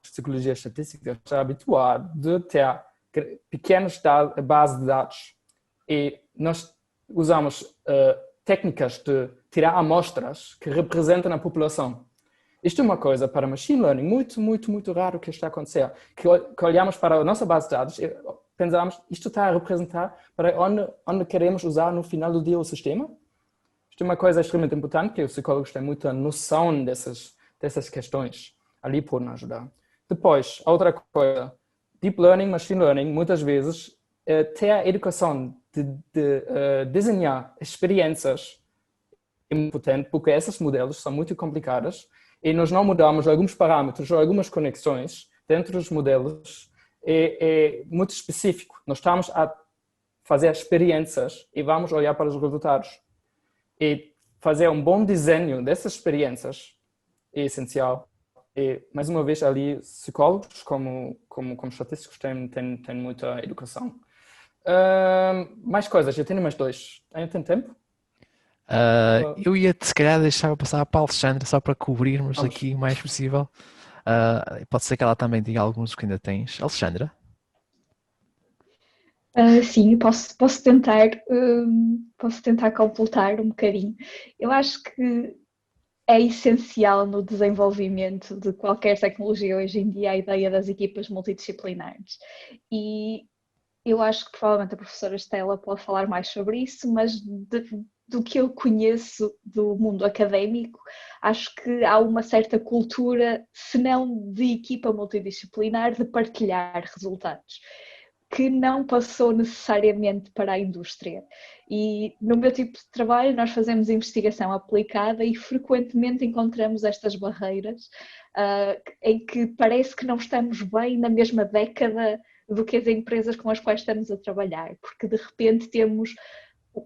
psicologia estatística está habituado de ter pequenas bases de dados e nós usamos técnicas de tirar amostras que representam a população. Isto é uma coisa para machine learning muito raro que está a acontecer. Que olhamos para a nossa base de dados e pensamos, isto está a representar para onde queremos usar no final do dia o sistema? Isto é uma coisa extremamente importante, que os psicólogos têm muita noção dessas questões. Ali podem ajudar. Depois, outra coisa, Deep Learning, Machine Learning, muitas vezes, ter a educação de desenhar experiências é muito importante, porque esses modelos são muito complicados e nós não mudamos alguns parâmetros ou algumas conexões dentro dos modelos. É muito específico. Nós estamos a fazer experiências e vamos olhar para os resultados. E fazer um bom desenho dessas experiências é essencial. E, mais uma vez, ali, psicólogos como estatísticos têm muita educação. Mais coisas, eu tenho mais dois. Ainda tem tempo? Eu ia-te, se calhar, deixar passar para a Alexandra só para cobrirmos aqui o mais possível. Pode ser que ela também diga alguns que ainda tens. Alexandra? Sim, posso tentar completar um bocadinho. Eu acho que é essencial no desenvolvimento de qualquer tecnologia hoje em dia a ideia das equipas multidisciplinares. E eu acho que provavelmente a professora Estela pode falar mais sobre isso, mas do que eu conheço do mundo académico, acho que há uma certa cultura, se não de equipa multidisciplinar, de partilhar resultados. que não passou necessariamente para a indústria. E no meu tipo de trabalho nós fazemos investigação aplicada e frequentemente encontramos estas barreiras em que parece que não estamos bem na mesma década do que as empresas com as quais estamos a trabalhar, porque de repente temos,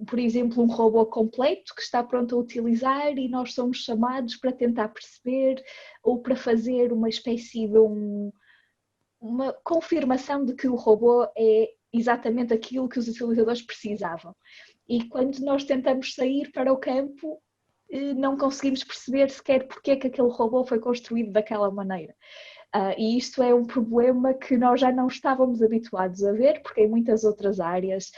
por exemplo, um robô completo que está pronto a utilizar e nós somos chamados para tentar perceber ou para fazer uma espécie de uma confirmação de que o robô é exatamente aquilo que os utilizadores precisavam. E quando nós tentamos sair para o campo, não conseguimos perceber sequer porque é que aquele robô foi construído daquela maneira. E isto é um problema que nós já não estávamos habituados a ver, porque em muitas outras áreas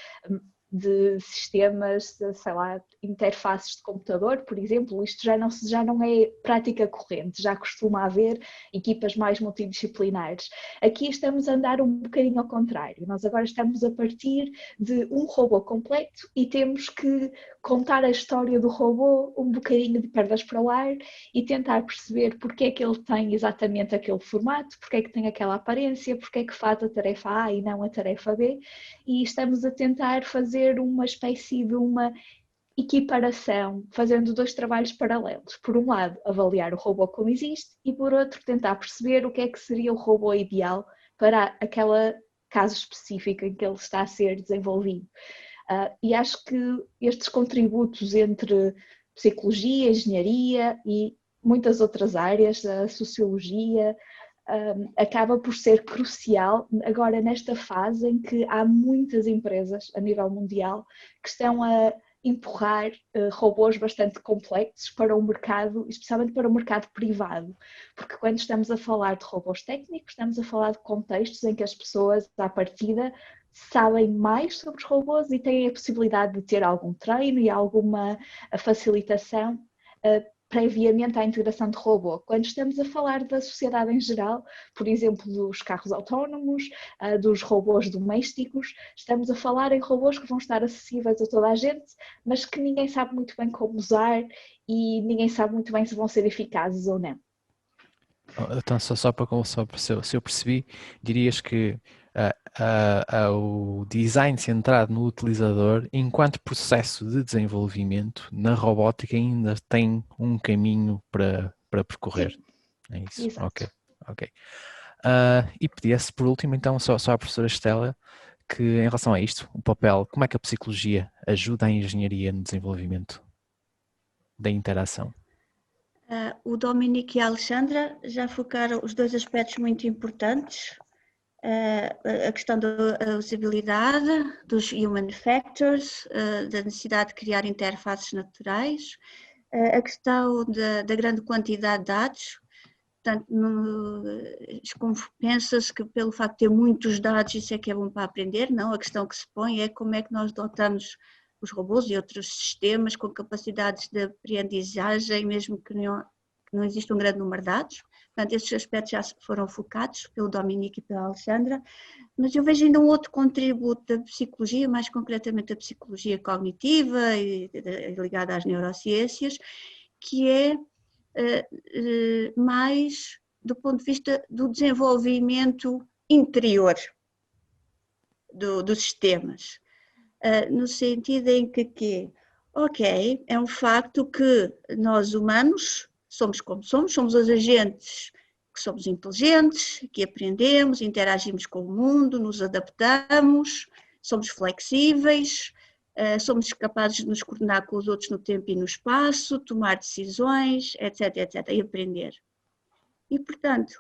de sistemas, sei lá, interfaces de computador, por exemplo, isto já não é prática corrente, já costuma haver equipas mais multidisciplinares. Aqui estamos a andar um bocadinho ao contrário, nós agora estamos a partir de um robô completo e temos que contar a história do robô um bocadinho de pernas para o ar e tentar perceber porque é que ele tem exatamente aquele formato, porque é que tem aquela aparência, porque é que faz a tarefa A e não a tarefa B, e estamos a tentar fazer uma espécie de uma equiparação, fazendo dois trabalhos paralelos. Por um lado, avaliar o robô como existe e por outro, tentar perceber o que é que seria o robô ideal para aquele caso específico em que ele está a ser desenvolvido. E acho que estes contributos entre psicologia, engenharia e muitas outras áreas, a sociologia, acaba por ser crucial agora nesta fase em que há muitas empresas a nível mundial que estão a empurrar robôs bastante complexos para o mercado, especialmente para o mercado privado, porque quando estamos a falar de robôs técnicos, estamos a falar de contextos em que as pessoas à partida sabem mais sobre os robôs e têm a possibilidade de ter algum treino e alguma facilitação previamente à integração de robô. Quando estamos a falar da sociedade em geral, por exemplo, dos carros autónomos, dos robôs domésticos, estamos a falar em robôs que vão estar acessíveis a toda a gente, mas que ninguém sabe muito bem como usar e ninguém sabe muito bem se vão ser eficazes ou não. Então, só para se eu percebi, dirias que o design centrado no utilizador, enquanto processo de desenvolvimento, na robótica ainda tem um caminho para percorrer. Sim. É isso? Exato. Ok. E pedia-se por último, então, só à professora Estela, que em relação a isto, o papel, como é que a psicologia ajuda a engenharia no desenvolvimento da interação? O Dominique e a Alexandra já focaram os dois aspectos muito importantes, a questão da usabilidade, dos human factors, da necessidade de criar interfaces naturais, a questão da grande quantidade de dados. Portanto, pensa-se que pelo facto de ter muitos dados isso é que é bom para aprender, não, a questão que se põe é como é que nós dotamos os robôs e outros sistemas com capacidades de aprendizagem, mesmo que não exista um grande número de dados. Portanto, estes aspectos já foram focados pelo Dominique e pela Alexandra, mas eu vejo ainda um outro contributo da psicologia, mais concretamente a psicologia cognitiva e ligada às neurociências, que é mais do ponto de vista do desenvolvimento interior dos sistemas. No sentido em que, é um facto que nós humanos somos como somos os agentes que somos inteligentes, que aprendemos, interagimos com o mundo, nos adaptamos, somos flexíveis, somos capazes de nos coordenar com os outros no tempo e no espaço, tomar decisões, etc, e aprender. E, portanto,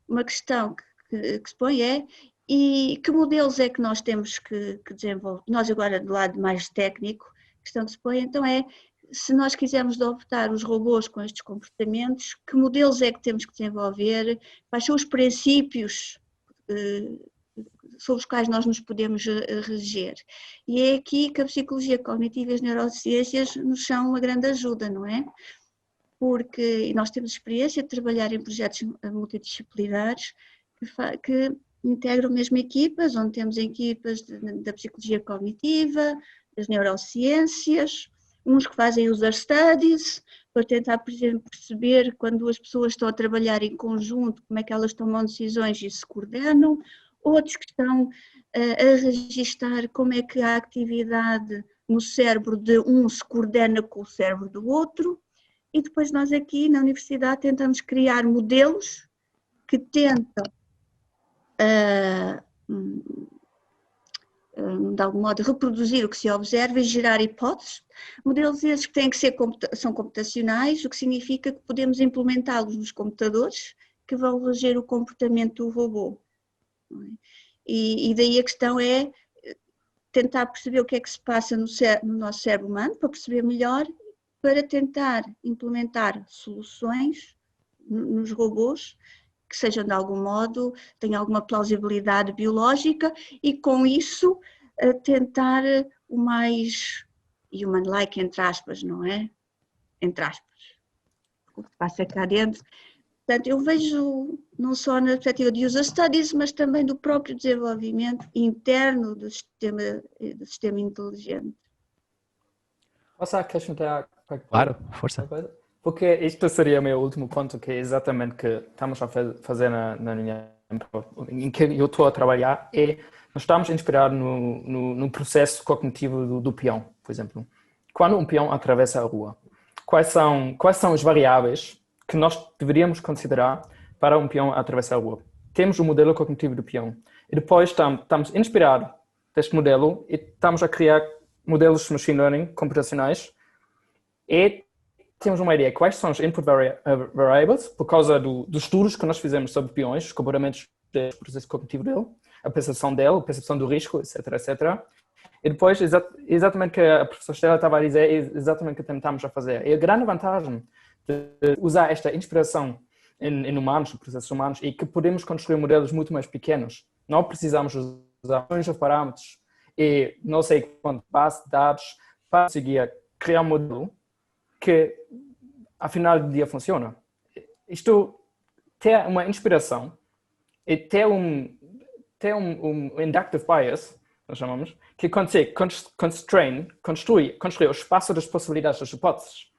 uma questão que se põe é, e que modelos é que nós temos que desenvolver? Nós agora do lado mais técnico, a questão que se põe então é, se nós quisermos adoptar os robôs com estes comportamentos, que modelos é que temos que desenvolver? Quais são os princípios sobre os quais nós nos podemos reger? E é aqui que a psicologia cognitiva e as neurociências nos são uma grande ajuda, não é? Porque nós temos experiência de trabalhar em projetos multidisciplinares que integram mesmo equipas, onde temos equipas da psicologia cognitiva, das neurociências, uns que fazem user studies, para tentar, por exemplo, perceber quando as pessoas estão a trabalhar em conjunto, como é que elas tomam decisões e se coordenam, outros que estão a registar como é que a atividade no cérebro de um se coordena com o cérebro do outro, e depois nós aqui na universidade tentamos criar modelos que tentam de algum modo reproduzir o que se observa e gerar hipóteses, modelos esses que têm que ser, são computacionais, o que significa que podemos implementá-los nos computadores que vão reger o comportamento do robô. E daí a questão é tentar perceber o que é que se passa no nosso cérebro humano, para perceber melhor, para tentar implementar soluções nos robôs que sejam de algum modo, tenham alguma plausibilidade biológica e com isso tentar o mais human-like, entre aspas, não é? Entre aspas. O que passa cá dentro. Portanto, eu vejo não só na perspectiva de user studies, mas também do próprio desenvolvimento interno do sistema inteligente. Posso acrescentar? Claro, força. Porque isto seria o meu último ponto, que é exatamente que estamos a fazer na minha empresa, em que eu estou a trabalhar, é nós estamos a inspirar no processo cognitivo do peão, por exemplo. Quando um peão atravessa a rua, quais são as variáveis que nós deveríamos considerar para um peão atravessar a rua? Temos o modelo cognitivo do peão e depois estamos a inspirar deste modelo e estamos a criar modelos de machine learning computacionais e temos uma ideia quais são os input variables por causa dos estudos que nós fizemos sobre peões, os comportamentos do processo cognitivo dele, a percepção dele, a percepção do risco, etc, etc. E depois, exatamente o que a professora Stella estava a dizer, é exatamente o que tentamos a fazer. E a grande vantagem de usar esta inspiração em humanos, processos humanos, é que podemos construir modelos muito mais pequenos. Não precisamos usar milhões de parâmetros e não sei quanto base de dados para conseguir criar um modelo que, afinal do dia, funciona. Isto ter uma inspiração e ter um inductive bias, nós chamamos, que consegue construir o espaço das possibilidades das hipóteses.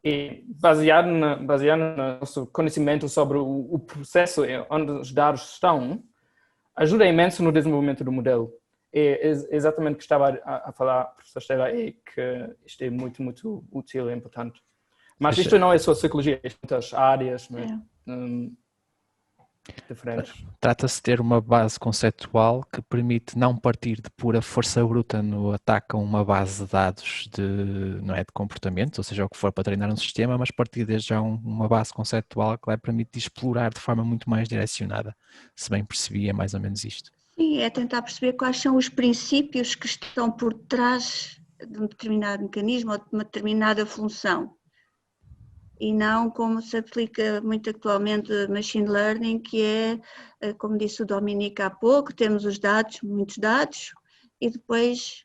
E baseado no nosso conhecimento sobre o processo onde os dados estão, ajuda imenso no desenvolvimento do modelo. É exatamente o que estava a falar, professor Stella, é que isto é muito, muito útil e importante. Mas isto não é só psicologia, é muitas áreas, não é? Diferentes. Trata-se de ter uma base conceptual que permite não partir de pura força bruta no ataque a uma base de dados de comportamento, ou seja, o que for para treinar um sistema, mas partir desde já uma base conceptual que vai permitir explorar de forma muito mais direcionada. Se bem percebi, é mais ou menos isto. Sim, é tentar perceber quais são os princípios que estão por trás de um determinado mecanismo ou de uma determinada função. E não como se aplica muito atualmente machine learning, que é, como disse o Dominique há pouco, temos os dados, muitos dados, e depois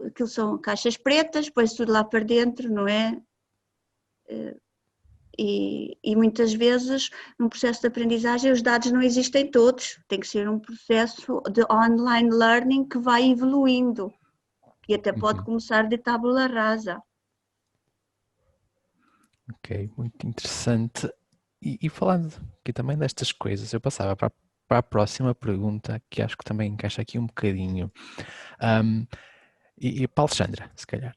aquilo são caixas pretas, põe-se tudo lá para dentro, não é? E muitas vezes, num processo de aprendizagem, os dados não existem todos, tem que ser um processo de online learning que vai evoluindo, e até pode começar de tábula rasa. Ok, muito interessante. E falando aqui também destas coisas, eu passava para a próxima pergunta, que acho que também encaixa aqui um bocadinho. E para a Alexandra, se calhar,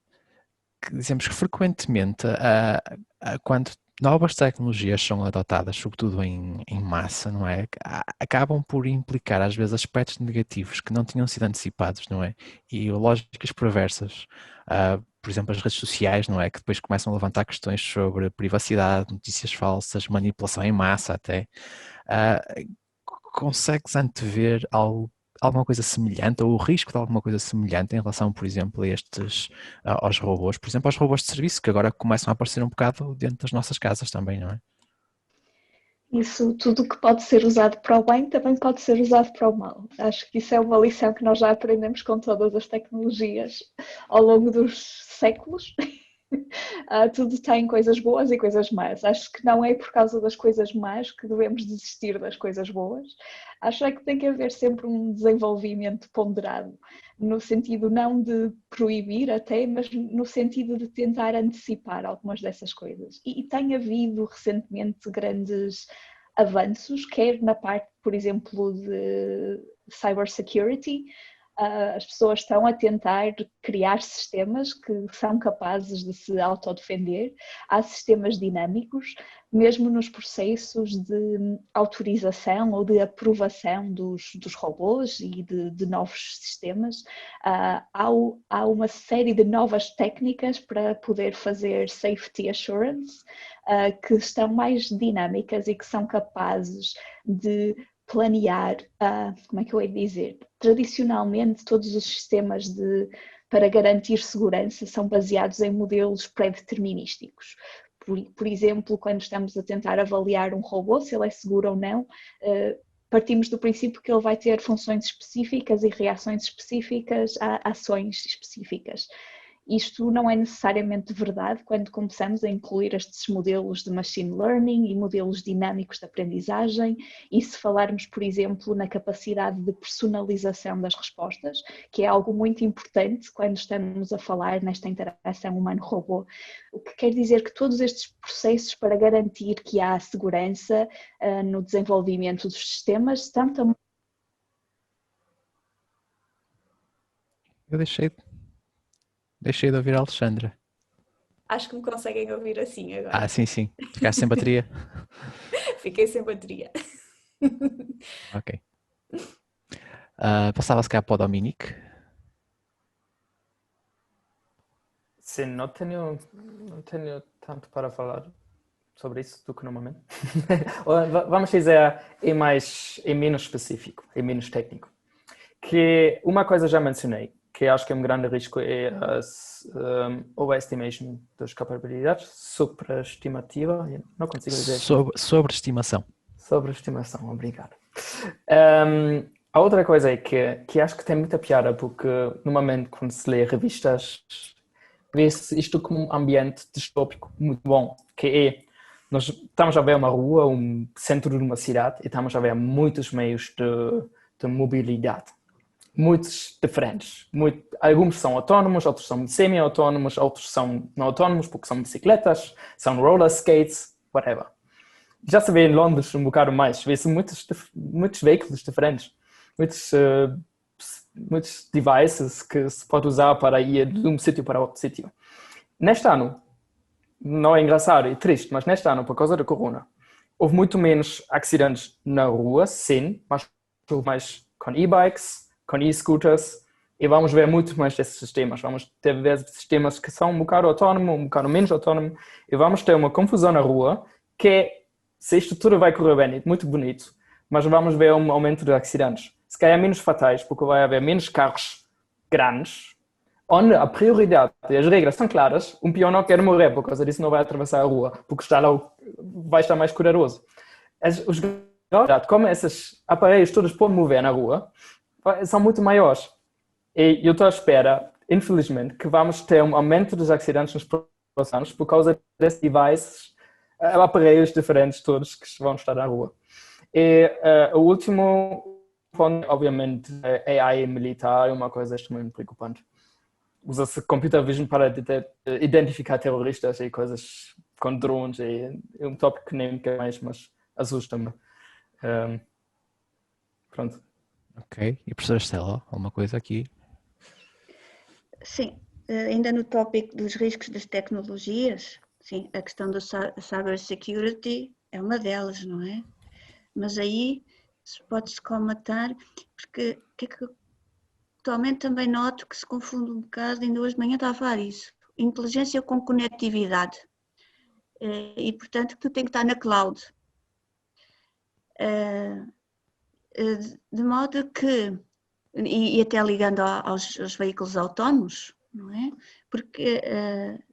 que dizemos que frequentemente, quando novas tecnologias são adotadas, sobretudo em massa, não é? Acabam por implicar, às vezes, aspectos negativos que não tinham sido antecipados, não é? E lógicas perversas. Por exemplo, as redes sociais, não é? Que depois começam a levantar questões sobre privacidade, notícias falsas, manipulação em massa até. Consegues antever alguma coisa semelhante, ou o risco de alguma coisa semelhante em relação, por exemplo, aos robôs? Por exemplo, aos robôs de serviço, que agora começam a aparecer um bocado dentro das nossas casas também, não é? Isso, tudo que pode ser usado para o bem também pode ser usado para o mal. Acho que isso é uma lição que nós já aprendemos com todas as tecnologias ao longo dos séculos. Tudo tem coisas boas e coisas más. Acho que não é por causa das coisas más que devemos desistir das coisas boas. Acho que tem que haver sempre um desenvolvimento ponderado, no sentido não de proibir até, mas no sentido de tentar antecipar algumas dessas coisas. E tem havido recentemente grandes avanços, quer na parte, por exemplo, de cybersecurity. As pessoas estão a tentar criar sistemas que são capazes de se autodefender. Há sistemas dinâmicos, mesmo nos processos de autorização ou de aprovação dos robôs e de novos sistemas. Há uma série de novas técnicas para poder fazer safety assurance que estão mais dinâmicas e que são capazes de planear, como é que eu ia dizer? Tradicionalmente, todos os sistemas para garantir segurança são baseados em modelos pré-determinísticos. Por exemplo, quando estamos a tentar avaliar um robô, se ele é seguro ou não, partimos do princípio que ele vai ter funções específicas e reações específicas a ações específicas. Isto não é necessariamente verdade quando começamos a incluir estes modelos de machine learning e modelos dinâmicos de aprendizagem, e se falarmos, por exemplo, na capacidade de personalização das respostas, que é algo muito importante quando estamos a falar nesta interação humano-robô, o que quer dizer que todos estes processos para garantir que há segurança no desenvolvimento dos sistemas estão também... Eu deixei de ouvir a Alexandra. Acho que me conseguem ouvir assim agora. Sim. Ficaste sem bateria? Fiquei sem bateria. Ok. Passava se cá para o Dominic. Sim, não tenho tanto para falar sobre isso do que normalmente. Vamos dizer, é menos específico, é menos técnico. Que uma coisa já mencionei, que acho que é um grande risco, é a overestimation das capacidades, superestimativa, não consigo dizer. Sobreestimação. Sobreestimação, obrigado. A outra coisa é que acho que tem muita piada, porque normalmente quando se lê revistas, vê-se isto como um ambiente distópico muito bom, que é, nós estamos a ver uma rua, um centro de uma cidade, e estamos a ver muitos meios de mobilidade. Muitos diferentes. Alguns são autónomos, outros são semi-autónomos, outros são não autónomos porque são bicicletas, são roller skates, whatever. Já se vê em Londres um bocado mais, vê-se muitos veículos diferentes, muitos devices que se pode usar para ir de um sítio para outro sítio. Neste ano, não é engraçado e triste, mas neste ano, por causa da corona, houve muito menos acidentes na rua, sim, mas houve mais com e-bikes, com e-scooters, e vamos ver muito mais desses sistemas. Vamos ter sistemas que são um bocado autónomos, um bocado menos autónomos, e vamos ter uma confusão na rua que, se isto tudo vai correr bem, é muito bonito, mas vamos ver um aumento de acidentes. Se calhar menos fatais, porque vai haver menos carros grandes, onde a prioridade e as regras são claras, um peão não quer morrer, por causa disso não vai atravessar a rua, porque está lá, vai estar mais cuidadoso. Os graus, como esses aparelhos todos podem mover na rua, são muito maiores. E eu estou à espera, infelizmente, que vamos ter um aumento dos acidentes nos próximos anos por causa desses devices, aparelhos diferentes todos que vão estar na rua. E o último ponto, obviamente, AI militar é uma coisa extremamente preocupante. Usa-se computer vision para identificar terroristas e coisas com drones. É um tópico que nem quer mais, mas assusta-me. Pronto. Ok. E professora Estela, alguma coisa aqui? Sim, ainda no tópico dos riscos das tecnologias, sim, a questão da cybersecurity é uma delas, não é? Mas aí pode-se comatar, porque atualmente também noto que se confunde um bocado, ainda hoje de manhã estava a falar isso, inteligência com conectividade, e portanto que tu tem que estar na cloud. De modo que, e até ligando aos veículos autónomos, não é? Porque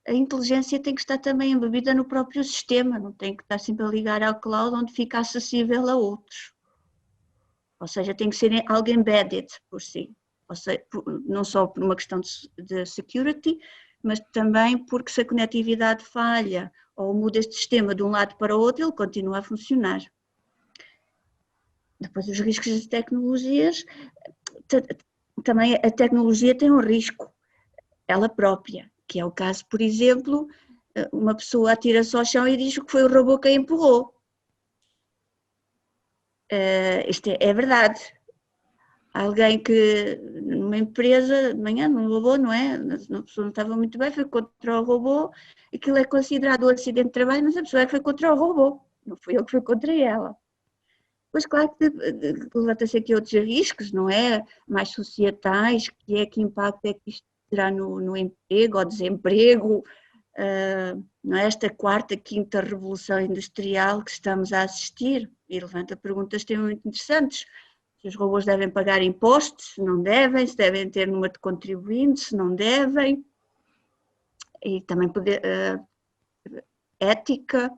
a inteligência tem que estar também embebida no próprio sistema, não tem que estar sempre a ligar ao cloud onde fica acessível a outros. Ou seja, tem que ser algo embedded por si. Ou seja, não só por uma questão de security, mas também porque se a conectividade falha ou muda este sistema de um lado para o outro, ele continua a funcionar. Depois os riscos das tecnologias, também a tecnologia tem um risco, ela própria, que é o caso, por exemplo, uma pessoa atira-se ao chão e diz que foi o robô que a empurrou. Isto é verdade. Alguém que, numa empresa, de manhã, num robô, não é? A pessoa não estava muito bem, foi contra o robô, aquilo é considerado um acidente de trabalho, mas a pessoa é que foi contra o robô, não foi eu que fui contra ela. Pois claro que levanta-se aqui outros riscos, não é? Mais societais, que impacto é que isto terá no emprego ou desemprego, não é? Esta quarta, quinta revolução industrial que estamos a assistir, e levanta perguntas extremamente interessantes. Se os robôs devem pagar impostos, se não devem, se devem ter número de contribuintes, se não devem, e também ética,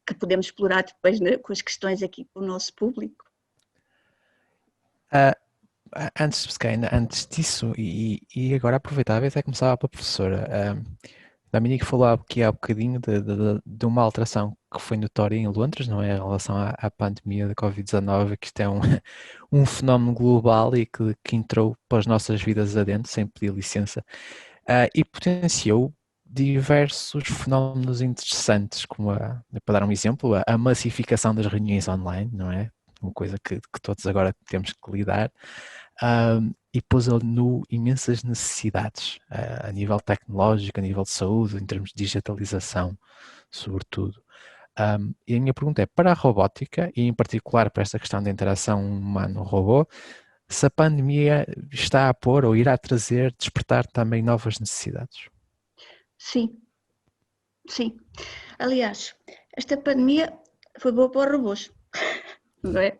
que podemos explorar depois, né, com as questões aqui com o nosso público. Antes disso, e agora aproveitava e até começava pela professora. Dominique falou aqui há bocadinho de uma alteração que foi notória em Londres, não é? Em relação à pandemia da Covid-19, que isto é um fenómeno global e que entrou para as nossas vidas adentro, sem pedir licença, e potenciou diversos fenómenos interessantes, como, para dar um exemplo, a massificação das reuniões online, não é? Uma coisa que todos agora temos que lidar. E pôs imensas necessidades a nível tecnológico, a nível de saúde, em termos de digitalização, sobretudo. E a minha pergunta é, para a robótica, e em particular para esta questão da interação humano-robô, se a pandemia está a pôr ou irá despertar também novas necessidades? Sim, sim. Aliás, esta pandemia foi boa para os robôs, não é?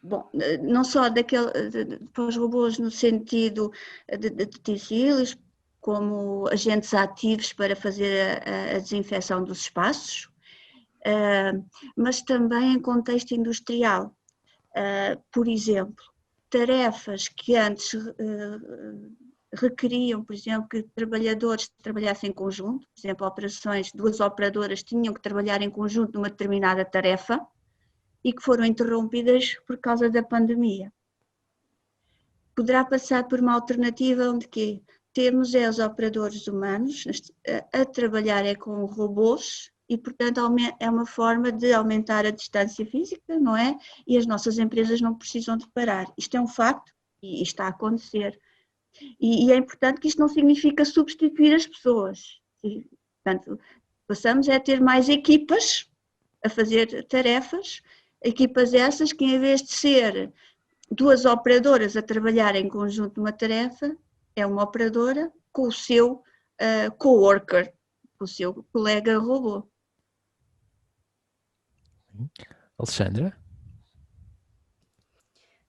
Bom, não só para os robôs no sentido de utensílios, como agentes ativos para fazer a desinfecção dos espaços, mas também em contexto industrial. Por exemplo, tarefas que antes requeriam, por exemplo, que trabalhadores trabalhassem em conjunto, por exemplo, operações, duas operadoras tinham que trabalhar em conjunto numa determinada tarefa, e que foram interrompidas por causa da pandemia. Poderá passar por uma alternativa onde temos os operadores humanos a trabalhar com robôs e, portanto, é uma forma de aumentar a distância física, não é? E as nossas empresas não precisam de parar. Isto é um facto e está a acontecer. E é importante que isto não significa substituir as pessoas. E, portanto, passamos a ter mais equipas a fazer tarefas, equipas essas que, em vez de ser duas operadoras a trabalhar em conjunto numa tarefa, é uma operadora com o seu coworker, com o seu colega robô. Alexandra?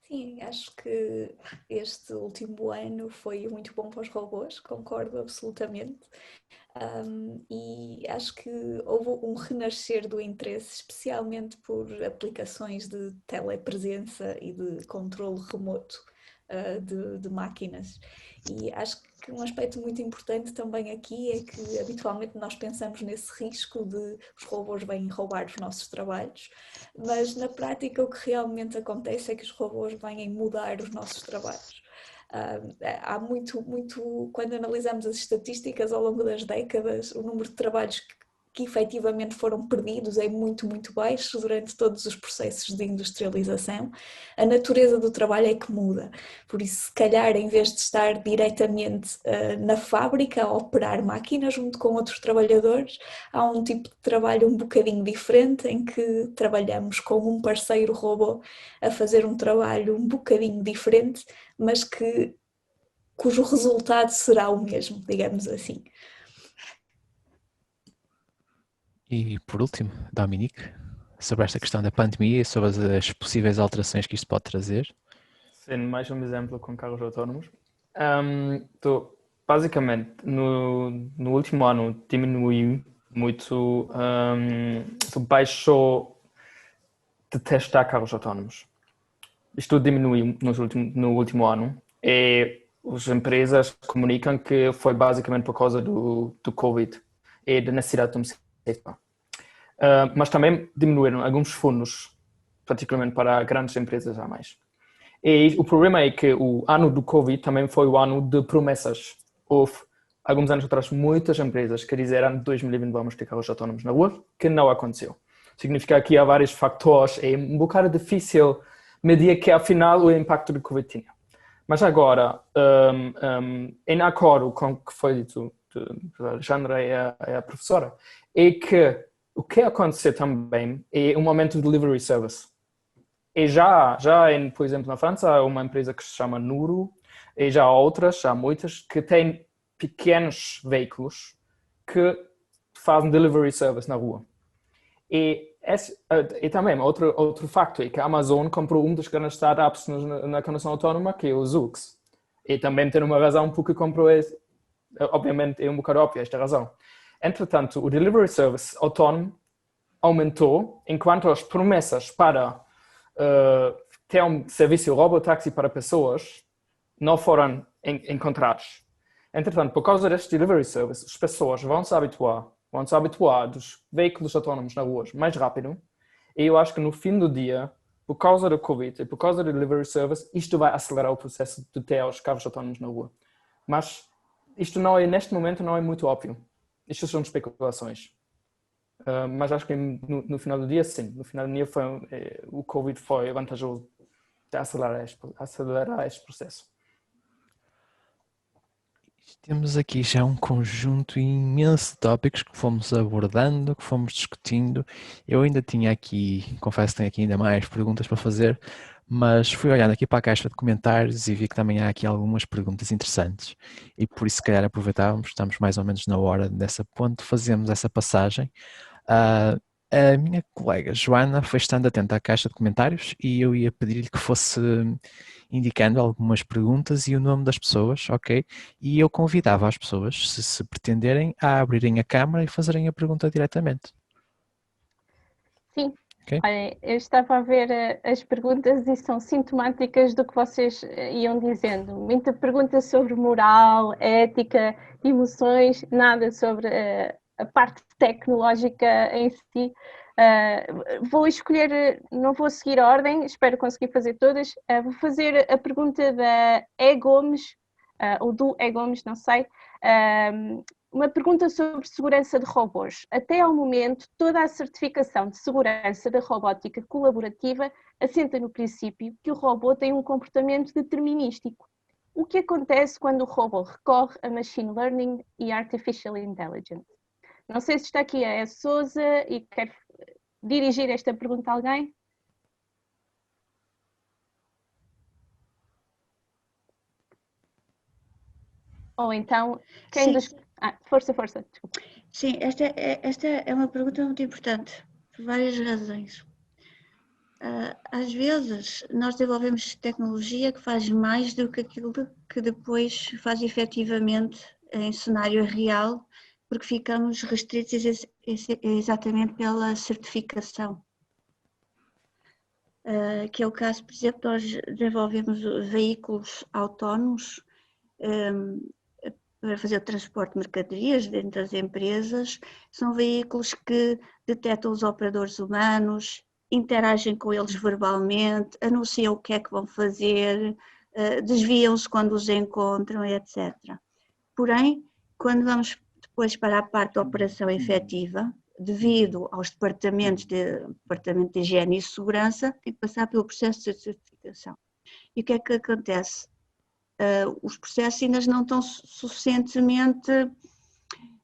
Sim, acho que este último ano foi muito bom para os robôs, concordo absolutamente. E acho que houve um renascer do interesse, especialmente por aplicações de telepresença e de controle remoto de máquinas. E acho que um aspecto muito importante também aqui é que habitualmente nós pensamos nesse risco de os robôs vêm roubar os nossos trabalhos, mas na prática o que realmente acontece é que os robôs vêm mudar os nossos trabalhos. Há muito, quando analisamos as estatísticas ao longo das décadas, o número de trabalhos que efetivamente foram perdidos é muito, muito baixo durante todos os processos de industrialização. A natureza do trabalho é que muda, por isso se calhar em vez de estar diretamente na fábrica a operar máquinas junto com outros trabalhadores, há um tipo de trabalho um bocadinho diferente em que trabalhamos com um parceiro robô a fazer um trabalho um bocadinho diferente, mas cujo resultado será o mesmo, digamos assim. E por último, Dominique, sobre esta questão da pandemia e sobre as possíveis alterações que isto pode trazer. Sendo mais um exemplo com carros autónomos. Basicamente, no último ano diminuiu muito, baixou de testar carros autónomos. Isto diminuiu no último ano e as empresas comunicam que foi basicamente por causa do Covid e da necessidade de um sistema. Mas também diminuíram alguns fundos, particularmente para grandes empresas a mais. E o problema é que o ano do Covid também foi o ano de promessas. Houve, alguns anos atrás, muitas empresas que disseram que em 2020 vamos ter carros autónomos na rua, que não aconteceu. Ou significa que há vários fatores, é um bocado difícil medir que afinal o impacto do Covid tinha. Mas agora, em acordo com o que foi dito pela Alexandra e a professora, é que o que aconteceu também é um aumento do delivery service. E já por exemplo, na França, há uma empresa que se chama Nuro, e já há outras, já há muitas, que têm pequenos veículos que fazem delivery service na rua. E também, outro facto é que a Amazon comprou um dos grandes startups na condução autónoma, que é o Zoox. E também tem uma razão porque comprou esse. Obviamente, é um bocado óbvio esta razão. Entretanto, o delivery service autónomo aumentou, enquanto as promessas para ter um serviço robotaxi para pessoas não foram encontradas. Entretanto, por causa deste delivery service, as pessoas vão se habituar dos veículos autónomos nas ruas mais rápido. E eu acho que no fim do dia, por causa do Covid e por causa do delivery service, isto vai acelerar o processo de ter os carros autónomos na rua. Mas isto neste momento não é muito óbvio. Isto são especulações. Mas acho que no final do dia, sim. No final do dia, o Covid foi vantajoso de acelerar este processo. Temos aqui já um conjunto imenso de tópicos que fomos abordando, que fomos discutindo. Eu ainda tinha aqui, confesso que tenho aqui ainda mais perguntas para fazer, mas fui olhando aqui para a caixa de comentários e vi que também há aqui algumas perguntas interessantes. E por isso, se calhar, aproveitávamos, estamos mais ou menos na hora dessa ponte, fazemos essa passagem. A minha colega Joana foi estando atenta à caixa de comentários e eu ia pedir-lhe que fosse indicando algumas perguntas e o nome das pessoas, ok? E eu convidava as pessoas, se pretenderem, a abrirem a câmara e fazerem a pergunta diretamente. Sim. Okay? Olha, eu estava a ver as perguntas e são sintomáticas do que vocês iam dizendo. Muita pergunta sobre moral, ética, emoções, nada sobre a parte tecnológica em si. Vou escolher, não vou seguir a ordem, espero conseguir fazer todas. Vou fazer a pergunta da E. Gomes, ou do E. Gomes, não sei. Uma pergunta sobre segurança de robôs. Até ao momento, toda a certificação de segurança da robótica colaborativa assenta no princípio que o robô tem um comportamento determinístico. O que acontece quando o robô recorre a machine learning e artificial intelligence? Não sei se está aqui a Sousa e quer dirigir esta pergunta a alguém. Ou então, quem dos... força, desculpa. Sim, esta é uma pergunta muito importante, por várias razões. Às vezes, nós desenvolvemos tecnologia que faz mais do que aquilo que depois faz efetivamente em cenário real, porque ficamos restritos exatamente pela certificação. Que é o caso, por exemplo, nós desenvolvemos veículos autónomos para fazer o transporte de mercadorias dentro das empresas. São veículos que detectam os operadores humanos, interagem com eles verbalmente, anunciam o que é que vão fazer, desviam-se quando os encontram, etc. Porém, quando vamos depois para a parte da operação efetiva, devido aos departamentos de higiene e segurança, tem que passar pelo processo de certificação. E o que é que acontece? Os processos ainda não estão suficientemente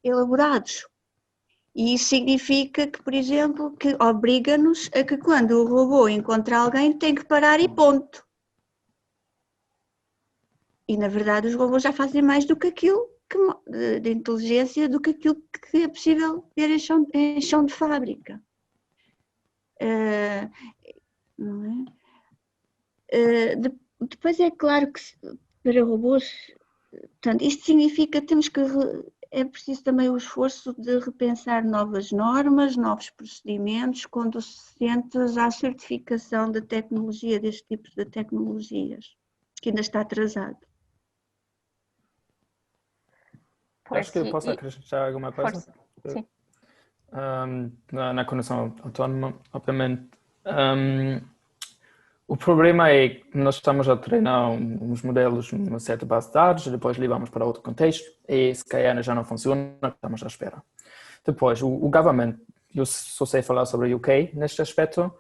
elaborados. E isso significa que, por exemplo, que obriga-nos a que quando o robô encontra alguém tem que parar e ponto. E na verdade os robôs já fazem mais do que aquilo de inteligência do que aquilo que é possível ver em chão de fábrica. Não é? Depois é claro que para robôs, portanto, isto significa que é preciso também o esforço de repensar novas normas, novos procedimentos conducentes à certificação da tecnologia, deste tipo de tecnologias, que ainda está atrasado. Acho que eu posso acrescentar alguma coisa? Sim. Na condução autónoma, obviamente. O problema é que nós estamos a treinar uns modelos numa certa base de dados, depois levamos para outro contexto e se calhar já não funciona, estamos à espera. Depois, o government eu só sei falar sobre o UK neste aspecto,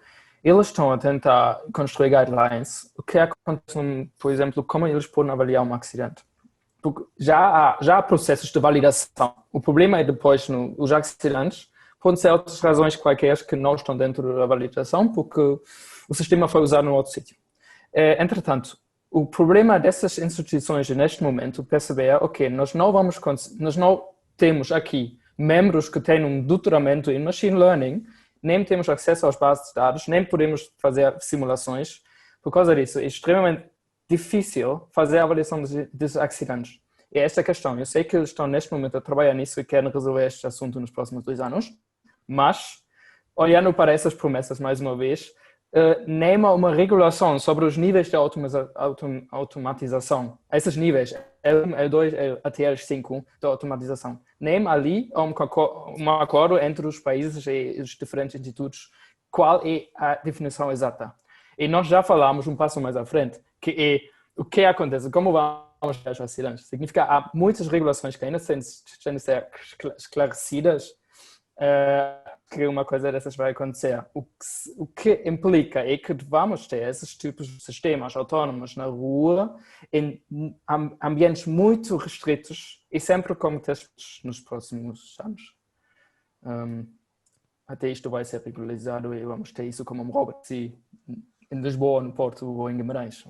eles estão a tentar construir guidelines, o que acontece, por exemplo, como eles podem avaliar um acidente. Porque já há processos de validação. O problema é depois, os acidentes, podem ser outras razões quaisquer que não estão dentro da validação, porque o sistema foi usado num outro sítio. Entretanto, o problema dessas instituições neste momento, perceber, ok, nós não temos aqui membros que têm um doutoramento em Machine Learning, nem temos acesso às bases de dados, nem podemos fazer simulações. Por causa disso, é extremamente difícil fazer a avaliação dos acidentes. E esta é a questão. Eu sei que eles estão neste momento a trabalhar nisso e querem resolver este assunto nos próximos 2 anos, mas, olhando para essas promessas mais uma vez, nem há uma regulação sobre os níveis de automatização. Esses níveis, L1, L2, até L5 da automatização. Nem ali há um acordo entre os países e os diferentes institutos qual é a definição exata. E nós já falamos um passo mais à frente, que é o que acontece, como vamos chegar aos acidentes. Significa que há muitas regulações que ainda têm de ser esclarecidas, que uma coisa dessas vai acontecer. O que implica é que vamos ter esses tipos de sistemas autónomos na rua em ambientes muito restritos e sempre como testes nos próximos anos. Até isto vai ser regularizado e vamos ter isso como um robot em Lisboa, no Porto ou em Guimarães.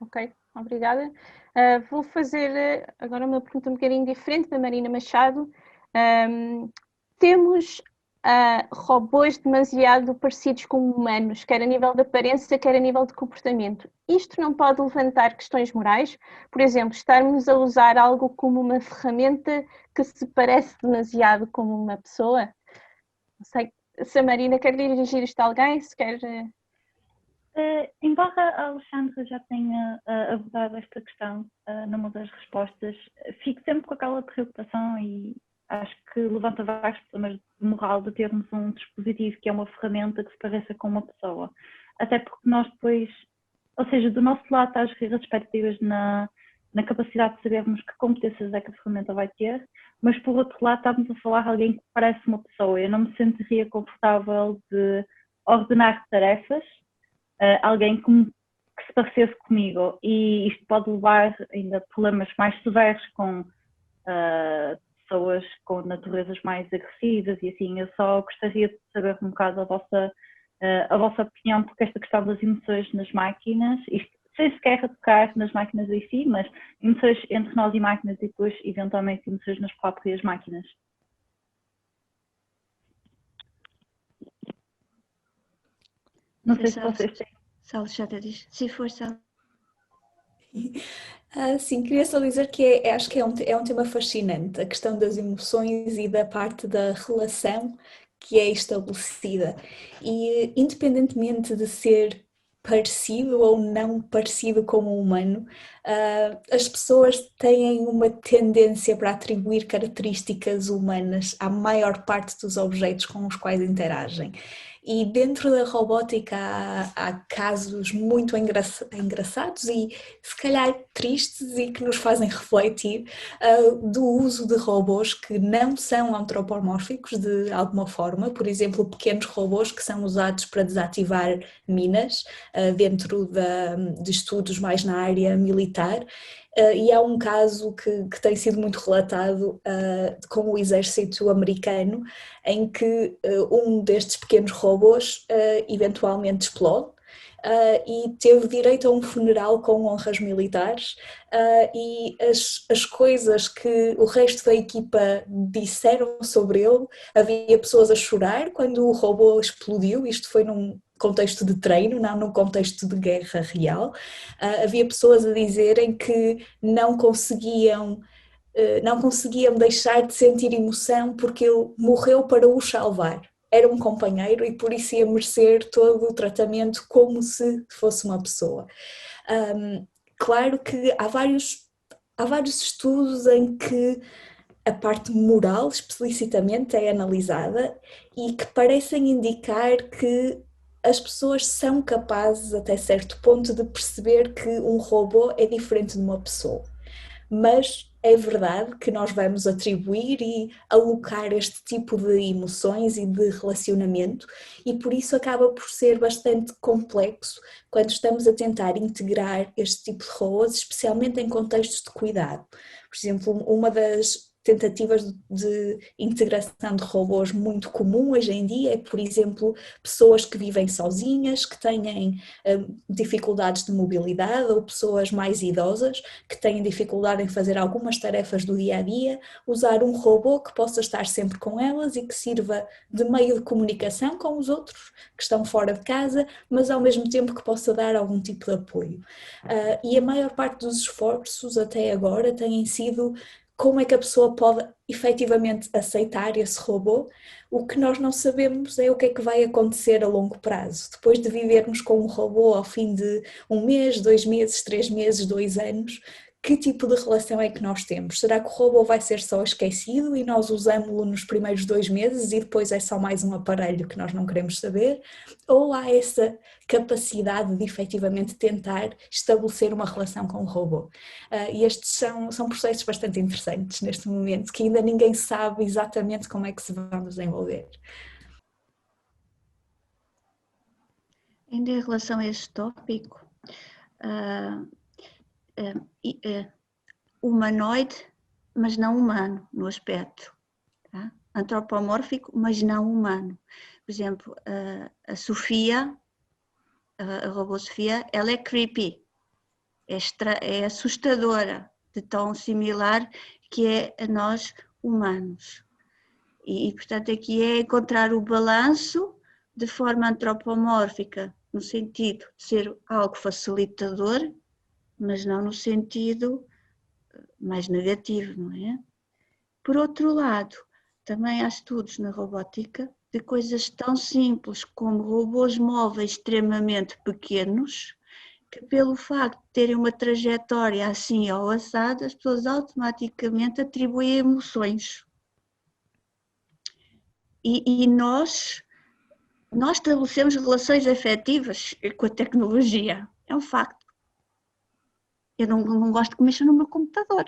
Ok, obrigada. Vou fazer agora uma pergunta um bocadinho diferente da Marina Machado. Temos robôs demasiado parecidos com humanos, quer a nível de aparência, quer a nível de comportamento. Isto não pode levantar questões morais? Por exemplo, estarmos a usar algo como uma ferramenta que se parece demasiado como uma pessoa? Não sei se a Marina quer dirigir isto a alguém, se quer... Embora a Alexandra já tenha abordado esta questão numa das respostas, fico sempre com aquela preocupação e acho que levanta vários problemas de moral de termos um dispositivo que é uma ferramenta que se pareça com uma pessoa. Até porque nós depois, ou seja, do nosso lado está as regras expectativas na capacidade de sabermos que competências é que a ferramenta vai ter, mas por outro lado estamos a falar de alguém que parece uma pessoa. Eu não me sentiria confortável de ordenar tarefas alguém que se parecesse comigo, e isto pode levar ainda a problemas mais severos com pessoas com naturezas mais agressivas e assim. Eu só gostaria de saber um bocado a vossa opinião, porque esta questão das emoções nas máquinas, isto sem sequer tocar nas máquinas em si, mas emoções entre nós e máquinas e depois eventualmente emoções nas próprias máquinas. Não sei se vocês têm. Sal, já te diz. Se for, Sal. Sim, queria só dizer que acho que é um tema fascinante, a questão das emoções e da parte da relação que é estabelecida. E independentemente de ser parecido ou não parecido com o humano, as pessoas têm uma tendência para atribuir características humanas à maior parte dos objetos com os quais interagem. E dentro da robótica há casos muito engraçados e se calhar tristes e que nos fazem refletir do uso de robôs que não são antropomórficos de alguma forma, por exemplo, pequenos robôs que são usados para desativar minas dentro de estudos mais na área militar. E há um caso que tem sido muito relatado com o exército americano, em que um destes pequenos robôs eventualmente explode e teve direito a um funeral com honras militares, e as coisas que o resto da equipa disseram sobre ele, havia pessoas a chorar quando o robô explodiu, isto foi num contexto de treino, não num contexto de guerra real. Havia pessoas a dizerem que não conseguiam deixar de sentir emoção porque ele morreu para os salvar. Era um companheiro e por isso ia merecer todo o tratamento como se fosse uma pessoa. Claro que há vários estudos em que a parte moral explicitamente é analisada e que parecem indicar que as pessoas são capazes até certo ponto de perceber que um robô é diferente de uma pessoa. Mas é verdade que nós vamos atribuir e alocar este tipo de emoções e de relacionamento, e por isso acaba por ser bastante complexo quando estamos a tentar integrar este tipo de robôs, especialmente em contextos de cuidado. Por exemplo, uma das tentativas de integração de robôs muito comum hoje em dia é, por exemplo, pessoas que vivem sozinhas, que têm dificuldades de mobilidade, ou pessoas mais idosas que têm dificuldade em fazer algumas tarefas do dia a dia, usar um robô que possa estar sempre com elas e que sirva de meio de comunicação com os outros que estão fora de casa, mas ao mesmo tempo que possa dar algum tipo de apoio. E a maior parte dos esforços até agora têm sido como é que a pessoa pode efetivamente aceitar esse robô. O que nós não sabemos é o que é que vai acontecer a longo prazo. Depois de vivermos com um robô ao fim de 1 mês, 2 meses, 3 meses, 2 anos, que tipo de relação é que nós temos? Será que o robô vai ser só esquecido e nós usamos-lo nos primeiros 2 meses e depois é só mais um aparelho que nós não queremos saber? Ou há essa capacidade de efetivamente tentar estabelecer uma relação com o robô? E estes são processos bastante interessantes neste momento, que ainda ninguém sabe exatamente como é que se vão desenvolver. Ainda em relação a este tópico, humanoide, mas não humano no aspecto, tá? Antropomórfico, mas não humano. Por exemplo, a Sofia, a robô Sofia, ela é creepy, é assustadora, de tão similar que é a nós humanos. E portanto aqui é encontrar o balanço de forma antropomórfica, no sentido de ser algo facilitador, mas não no sentido mais negativo, não é? Por outro lado, também há estudos na robótica de coisas tão simples como robôs móveis extremamente pequenos, que pelo facto de terem uma trajetória assim ou assada, as pessoas automaticamente atribuem emoções. E nós estabelecemos relações afetivas com a tecnologia, é um facto. Eu não gosto que mexam no meu computador.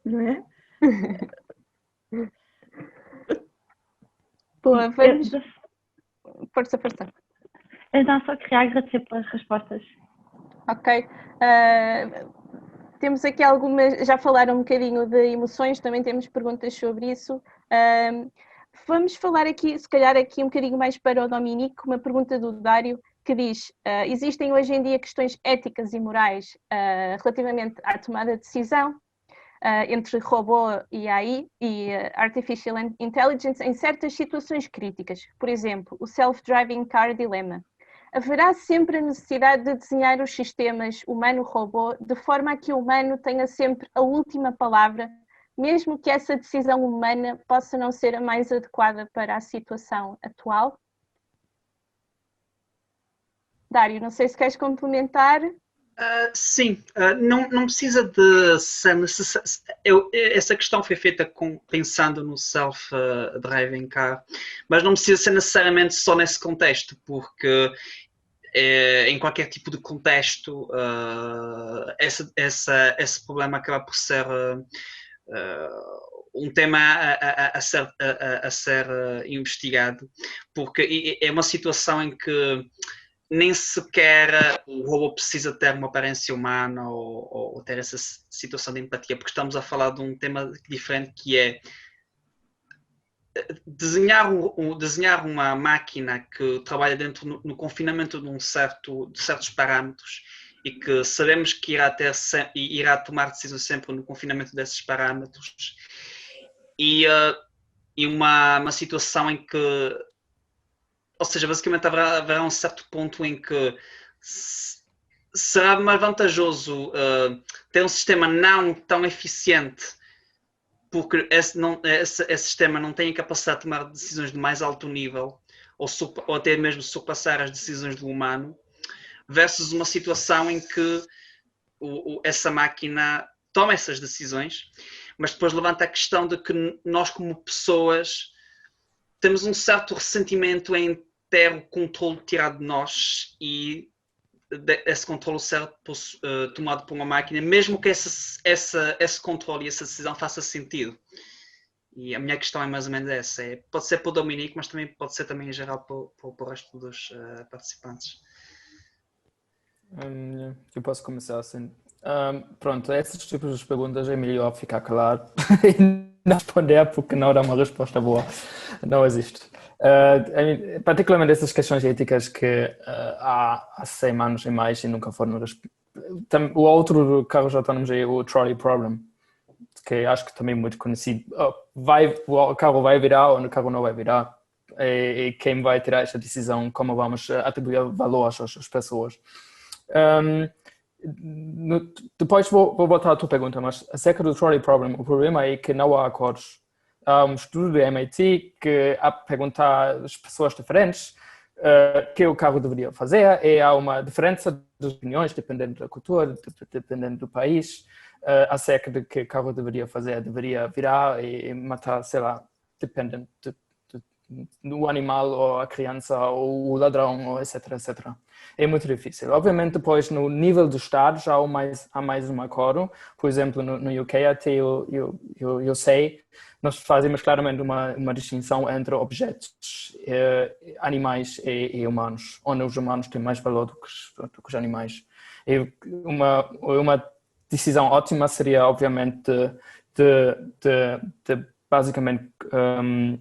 Não é? Boa, vamos... Força. Então, só queria agradecer pelas respostas. Ok. Temos aqui algumas, já falaram um bocadinho de emoções, também temos perguntas sobre isso. Vamos falar aqui, se calhar aqui um bocadinho mais para o Dominique, uma pergunta do Dário, que diz, existem hoje em dia questões éticas e morais relativamente à tomada de decisão entre robô e AI e Artificial Intelligence em certas situações críticas, por exemplo, o Self-Driving Car Dilemma. Haverá sempre a necessidade de desenhar os sistemas humano-robô de forma a que o humano tenha sempre a última palavra, mesmo que essa decisão humana possa não ser a mais adequada para a situação atual? Dário, não sei se queres complementar. Sim, não precisa de ser necessário. Essa questão foi feita pensando no self-driving car, mas não precisa ser necessariamente só nesse contexto, porque em qualquer tipo de contexto esse problema acaba por ser um tema a ser investigado, porque é uma situação em que nem sequer o robô precisa ter uma aparência humana ou ter essa situação de empatia, porque estamos a falar de um tema diferente, que é desenhar uma máquina que trabalha dentro no confinamento de certos parâmetros e que sabemos que irá tomar decisões sempre no confinamento desses parâmetros, e uma situação em que, ou seja, basicamente haverá um certo ponto em que será mais vantajoso ter um sistema não tão eficiente, porque esse sistema não tem a capacidade de tomar decisões de mais alto nível, ou até mesmo surpassar as decisões do humano, versus uma situação em que essa máquina toma essas decisões, mas depois levanta a questão de que nós, como pessoas, temos um certo ressentimento em ter o controle tirado de nós, e esse controle certo tomado por uma máquina, mesmo que esse controle e essa decisão faça sentido. E a minha questão é mais ou menos essa. Pode ser para o Dominique, mas também pode ser também em geral para o resto dos participantes. Eu posso começar assim. Pronto, esses tipos de perguntas é melhor ficar claro e não responder porque não dá uma resposta boa. Não existe. Particularmente essas questões éticas que há 100 anos e mais e nunca foram o outro carros autónomos é o trolley problem, que acho que também é muito conhecido. O carro vai virar ou o carro não vai virar, e quem vai tirar esta decisão, como vamos atribuir valor às pessoas. Depois vou voltar à tua pergunta, mas acerca do trolley problem, o problema é que não há acordos. Há um estudo do MIT que a perguntar às pessoas diferentes o que o carro deveria fazer, e há uma diferença de opiniões dependendo da cultura, dependendo do país, acerca do que o carro deveria fazer. Deveria virar e matar, sei lá, dependendo do animal ou a criança ou o ladrão, ou etc, etc. É muito difícil. Obviamente, depois, no nível dos estados, há mais um acordo. Por exemplo, no UK, até eu sei, nós fazemos claramente uma distinção entre objetos, animais e humanos, onde os humanos têm mais valor do que os animais. E uma decisão ótima seria, obviamente, de basicamente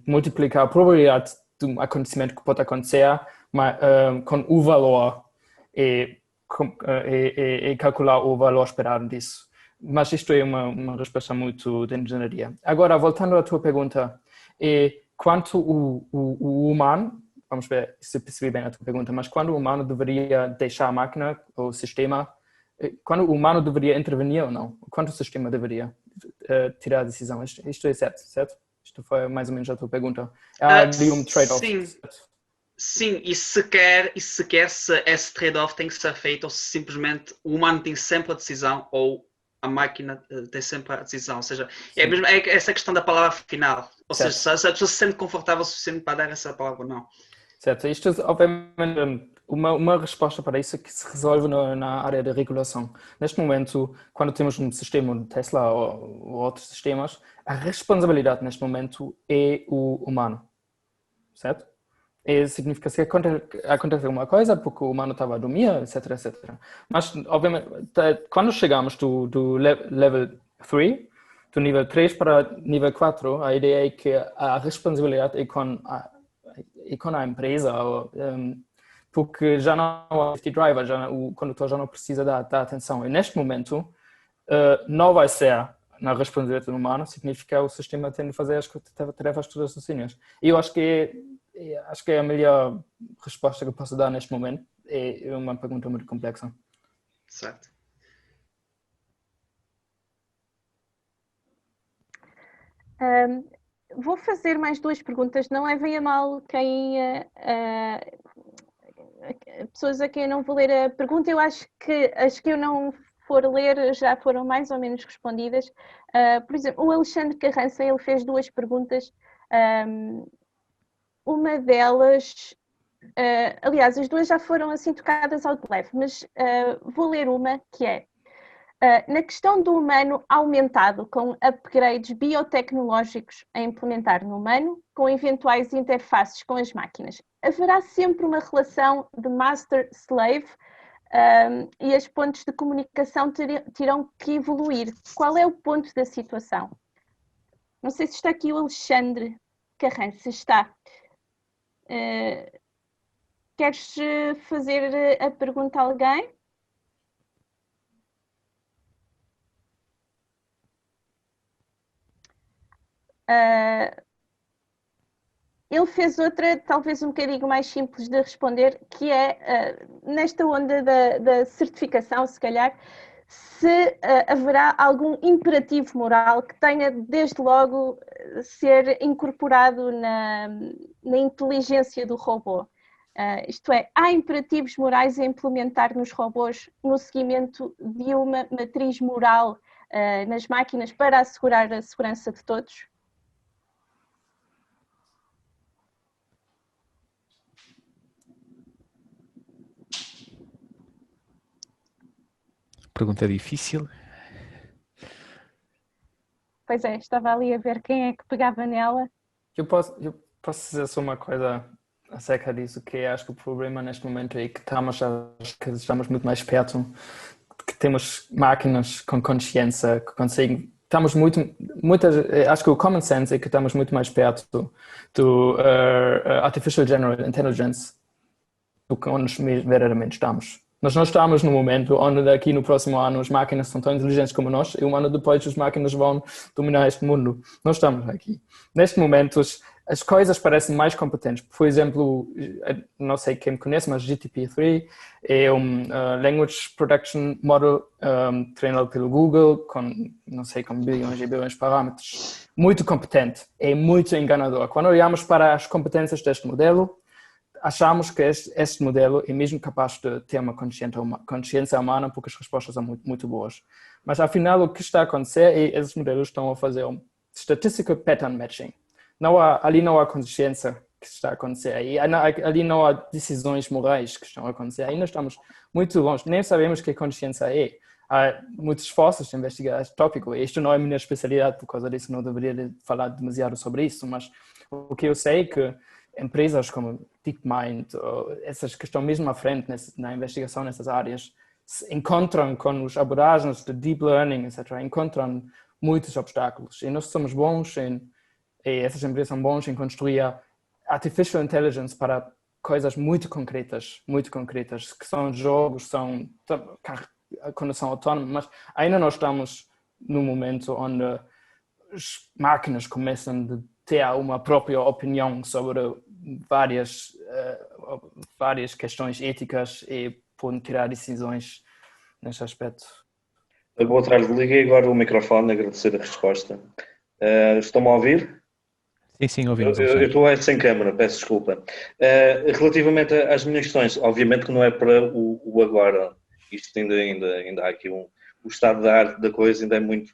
multiplicar a probabilidade de um acontecimento que pode acontecer com o valor e calcular o valor esperado disso. Mas isto é uma resposta muito de engenharia. Agora, voltando à tua pergunta, quanto o humano, vamos ver se percebi bem a tua pergunta, mas quando o humano deveria deixar a máquina ou o sistema, quando o humano deveria intervenir ou não? Quando o sistema deveria tirar a decisão? Isto é certo? Isto foi mais ou menos a tua pergunta. Há ali um trade-off. Sim, e sequer se esse trade-off tem que ser feito ou se simplesmente o humano tem sempre a decisão ou a máquina tem sempre a decisão. Ou seja, é essa questão da palavra final. Ou seja, se a pessoa se sente confortável o suficiente para dar essa palavra ou não. Certo, isto obviamente uma resposta para isso é que se resolve na área da regulação. Neste momento, quando temos um sistema de Tesla ou outros sistemas, a responsabilidade neste momento é o humano, certo? E significa que aconteceu uma coisa porque o humano estava a dormir, etc, etc. Mas, obviamente, quando chegamos do level 3, do nível 3 para nível 4, a ideia é que a responsabilidade é com a empresa, porque já não há safety driver, o condutor já não precisa dar atenção. E neste momento, não vai ser na responsabilidade humana, significa que o sistema tem de fazer as tarefas todas sozinhas. E eu acho que é a melhor resposta que eu posso dar neste momento. É uma pergunta muito complexa. Certo. Vou fazer mais 2 perguntas. Não levem a mal pessoas a quem eu não vou ler a pergunta. Eu acho que as que eu não for ler já foram mais ou menos respondidas. Por exemplo, o Alexandre Carrança, ele fez 2 perguntas. Uma delas, aliás, as 2 já foram assim tocadas ao de leve, mas vou ler uma que é: na questão do humano aumentado com upgrades biotecnológicos a implementar no humano, com eventuais interfaces com as máquinas, haverá sempre uma relação de master-slave e as pontes de comunicação terão que evoluir. Qual é o ponto da situação? Não sei se está aqui o Alexandre Carrança. Está. Queres fazer a pergunta a alguém? Ele fez outra, talvez um bocadinho mais simples de responder, que é, nesta onda da certificação, se calhar, se haverá algum imperativo moral que tenha, desde logo, ser incorporado na inteligência do robô. Isto é, há imperativos morais a implementar nos robôs no seguimento de uma matriz moral nas máquinas para assegurar a segurança de todos? pergunta difícil. Pois é, estava ali a ver quem é que pegava nela. Eu posso dizer só uma coisa acerca disso, que acho que o problema neste momento é que estamos muito mais perto, que temos máquinas com consciência, que conseguem... acho que o common sense é que estamos muito mais perto do Artificial General Intelligence do que onde verdadeiramente estamos. Nós não estamos no momento onde daqui no próximo ano as máquinas são tão inteligentes como nós e um ano depois as máquinas vão dominar este mundo. Nós estamos aqui. Neste momento as coisas parecem mais competentes. Por exemplo, não sei quem me conhece, mas GPT-3 é um Language Production Model treinado pelo Google com, não sei, com bilhões e bilhões de parâmetros. Muito competente. É muito enganador. Quando olhamos para as competências deste modelo, achamos que este modelo é mesmo capaz de ter uma consciência humana porque as respostas são muito, muito boas. Mas, afinal, o que está a acontecer é que esses modelos estão a fazer um statistical pattern matching. Ali não há consciência que está a acontecer. Ali não há decisões morais que estão a acontecer. Ainda estamos muito longe. Nem sabemos o que a consciência é. Há muitos esforços de investigar este tópico. Isto não é a minha especialidade, por causa disso não deveria falar demasiado sobre isso, mas o que eu sei é que empresas como DeepMind, essas que estão mesmo à frente na investigação nessas áreas, encontram com os abordagens de deep learning, etc., encontram muitos obstáculos. E nós somos bons essas empresas são bons em construir artificial intelligence para coisas muito concretas, que são jogos, são condução autónoma, mas ainda não estamos no momento onde as máquinas começam a ter uma própria opinião sobre várias questões éticas e podem tirar decisões nesse aspecto. Boa tarde, liguei agora o microfone, agradecer a resposta. Estão-me a ouvir? Sim, ouvimos. Eu estou sem câmara, peço desculpa. Relativamente às minhas questões, obviamente que não é para o agora. Isto ainda há aqui o estado da arte da coisa ainda é muito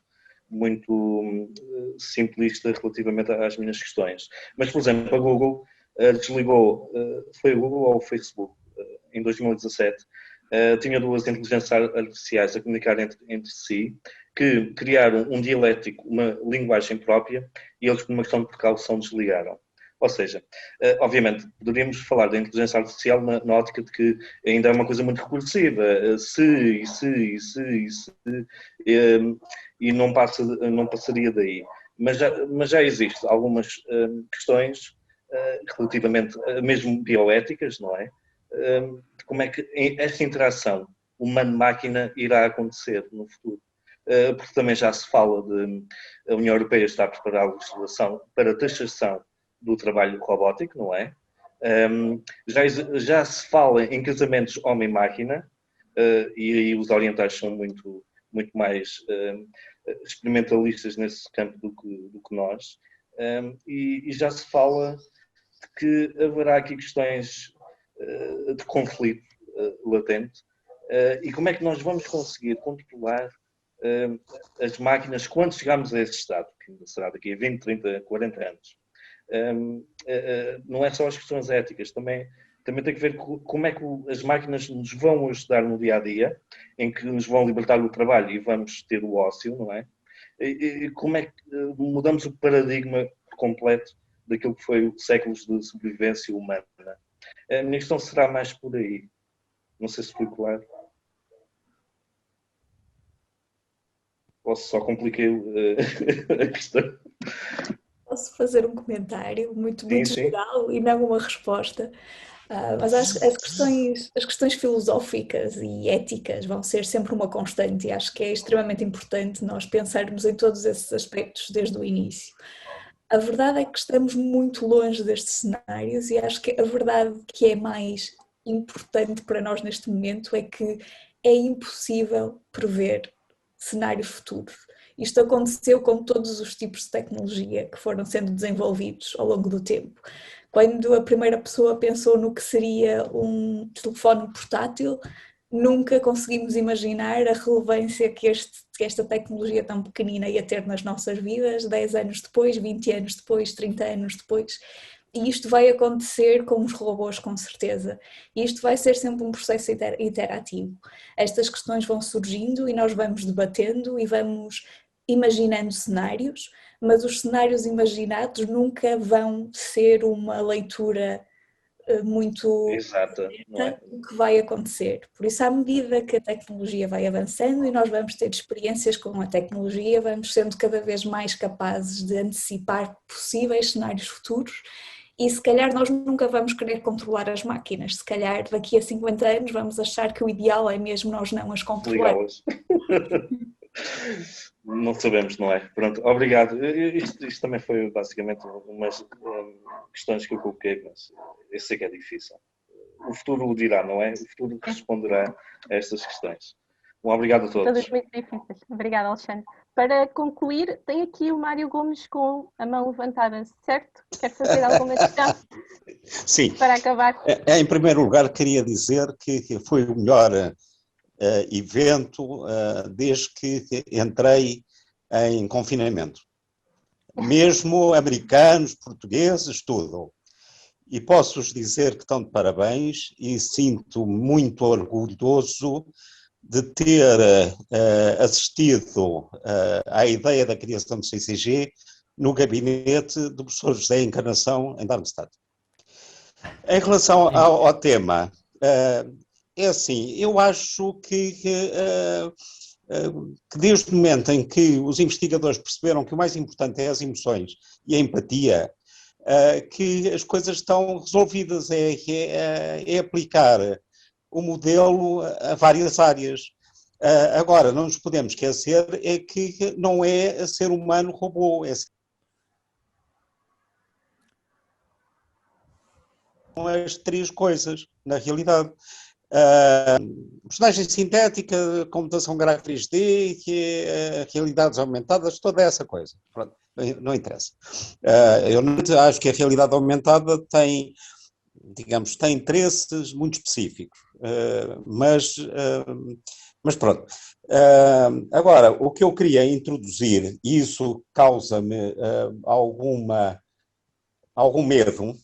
simplista relativamente às minhas questões. Mas, por exemplo, a Google desligou, foi a Google ou o Facebook, em 2017, tinha duas inteligências artificiais a comunicar entre si, que criaram um dialético, uma linguagem própria, e eles, por uma questão de precaução, desligaram. Ou seja, obviamente, poderíamos falar da inteligência artificial na ótica de que ainda é uma coisa muito recursiva, e não passaria daí. Mas já existem algumas questões relativamente, mesmo bioéticas, não é? De como é que esta interação humano-máquina irá acontecer no futuro. Porque também já se fala de a União Europeia está a preparar a legislação para taxação do trabalho robótico, não é? Já se fala em casamentos homem-máquina, e aí os orientais são muito mais experimentalistas nesse campo do que nós, e já se fala de que haverá aqui questões de conflito latente, e como é que nós vamos conseguir controlar as máquinas quando chegarmos a esse estado, que ainda será daqui a 20, 30, 40 anos. Não é só as questões éticas, também tem que ver com como é que as máquinas nos vão ajudar no dia-a-dia, em que nos vão libertar do trabalho e vamos ter o ócio, não é? E como é que mudamos o paradigma completo daquilo que foi séculos de sobrevivência humana. A minha questão será mais por aí. Não sei se foi claro. Ou só compliquei a questão. Posso fazer um comentário muito geral e não uma resposta. Mas acho que as questões filosóficas e éticas vão ser sempre uma constante e acho que é extremamente importante nós pensarmos em todos esses aspectos desde o início. A verdade é que estamos muito longe destes cenários e acho que a verdade que é mais importante para nós neste momento é que é impossível prever cenários futuros. Isto aconteceu com todos os tipos de tecnologia que foram sendo desenvolvidos ao longo do tempo. Quando a primeira pessoa pensou no que seria um telefone portátil, nunca conseguimos imaginar a relevância que esta tecnologia tão pequenina ia ter nas nossas vidas 10 anos depois, 20 anos depois, 30 anos depois. E isto vai acontecer com os robôs, com certeza. E isto vai ser sempre um processo interativo. Estas questões vão surgindo e nós vamos debatendo e vamos imaginando cenários, mas os cenários imaginados nunca vão ser uma leitura muito exata, não é? o que vai acontecer. Por isso, à medida que a tecnologia vai avançando e nós vamos ter experiências com a tecnologia, vamos sendo cada vez mais capazes de antecipar possíveis cenários futuros e se calhar nós nunca vamos querer controlar as máquinas. Se calhar daqui a 50 anos vamos achar que o ideal é mesmo nós não as controlarmos. Não sabemos, não é? Pronto, obrigado. Isto também foi basicamente umas questões que eu coloquei, mas eu sei que é difícil. O futuro o dirá, não é? O futuro responderá a estas questões. Um obrigado a todos. Todas muito difíceis. Obrigada, Alexandre. Para concluir, tem aqui o Mário Gomes com a mão levantada, certo? Quer fazer alguma questão? Sim. Para acabar. Em primeiro lugar, queria dizer que foi o melhor evento desde que entrei em confinamento. Mesmo americanos, portugueses, tudo. E posso-vos dizer que estão de parabéns e sinto muito orgulhoso de ter assistido à ideia da criação do CCG no gabinete do professor José Encarnação, em Darmstadt. Em relação ao tema, é assim, eu acho que desde o momento em que os investigadores perceberam que o mais importante é as emoções e a empatia, que as coisas estão resolvidas, é aplicar o modelo a várias áreas. Agora, não nos podemos esquecer é que não é ser humano robô, são as três coisas, na realidade. Personagem sintética, computação gráfica 3D, realidades aumentadas, toda essa coisa. Pronto, não interessa. Eu não acho que a realidade aumentada tem, digamos, tem interesses muito específicos, mas pronto. Agora, o que eu queria introduzir, e isso causa-me algum medo,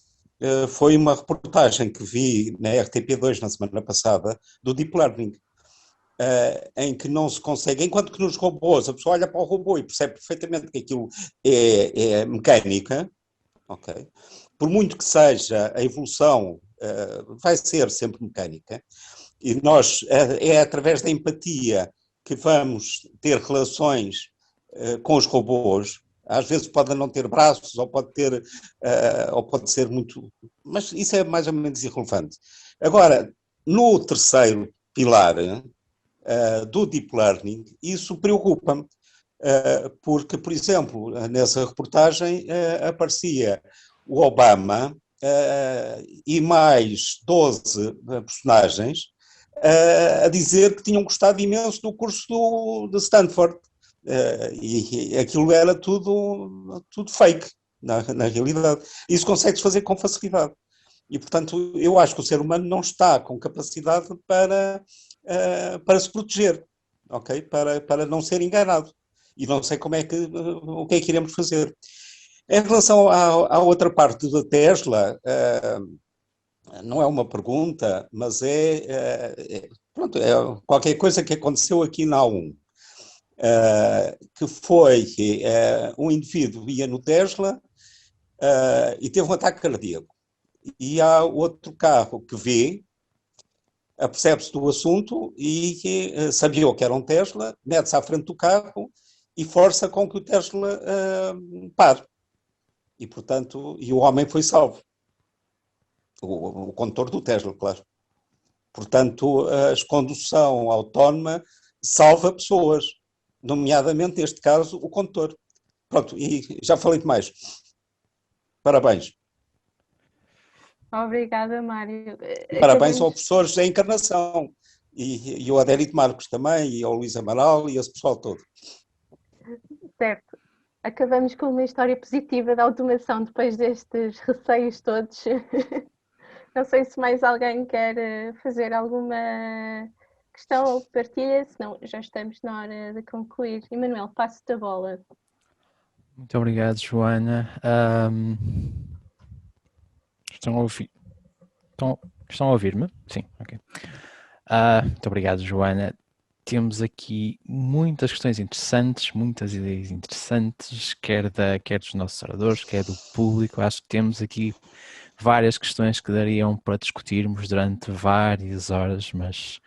foi uma reportagem que vi na RTP2 na semana passada, do Deep Learning, em que não se consegue, enquanto que nos robôs, a pessoa olha para o robô e percebe perfeitamente que aquilo é mecânica, okay? Por muito que seja, a evolução vai ser sempre mecânica, e nós, é através da empatia que vamos ter relações com os robôs. Às vezes pode não ter braços, ou pode ser muito... Mas isso é mais ou menos irrelevante. Agora, no terceiro pilar do Deep Learning, isso preocupa-me, porque, por exemplo, nessa reportagem aparecia o Obama e mais 12 personagens a dizer que tinham gostado imenso do curso de Stanford. E aquilo era tudo fake, na realidade. Isso consegue-se fazer com facilidade. E, portanto, eu acho que o ser humano não está com capacidade para se proteger, okay? Para não ser enganado. E não sei o que é que iremos fazer. Em relação à outra parte da Tesla, não é uma pergunta, mas pronto, é qualquer coisa que aconteceu aqui na A1. Que foi um indivíduo ia no Tesla e teve um ataque cardíaco. E há outro carro que vê, apercebe-se do assunto e sabia que era um Tesla, mete-se à frente do carro e força com que o Tesla pare. E, portanto, o homem foi salvo. O condutor do Tesla, claro. Portanto, a condução autónoma salva pessoas, nomeadamente, neste caso, o condutor. Pronto, e já falei demais. Parabéns. Obrigada, Mário. Parabéns ao professor José Encarnação e ao Adérito Marcos também, e ao Luís Amaral e esse pessoal todo. Certo. Acabamos com uma história positiva da automação depois destes receios todos. Não sei se mais alguém quer fazer alguma questão ou partilha, senão já estamos na hora de concluir. Emanuel, passo-te a bola. Muito obrigado, Joana. Estão a ouvir? Estão a ouvir-me? Sim, ok. Muito obrigado, Joana. Temos aqui muitas questões interessantes, muitas ideias interessantes, quer dos nossos oradores, quer do público. Acho que temos aqui várias questões que dariam para discutirmos durante várias horas, mas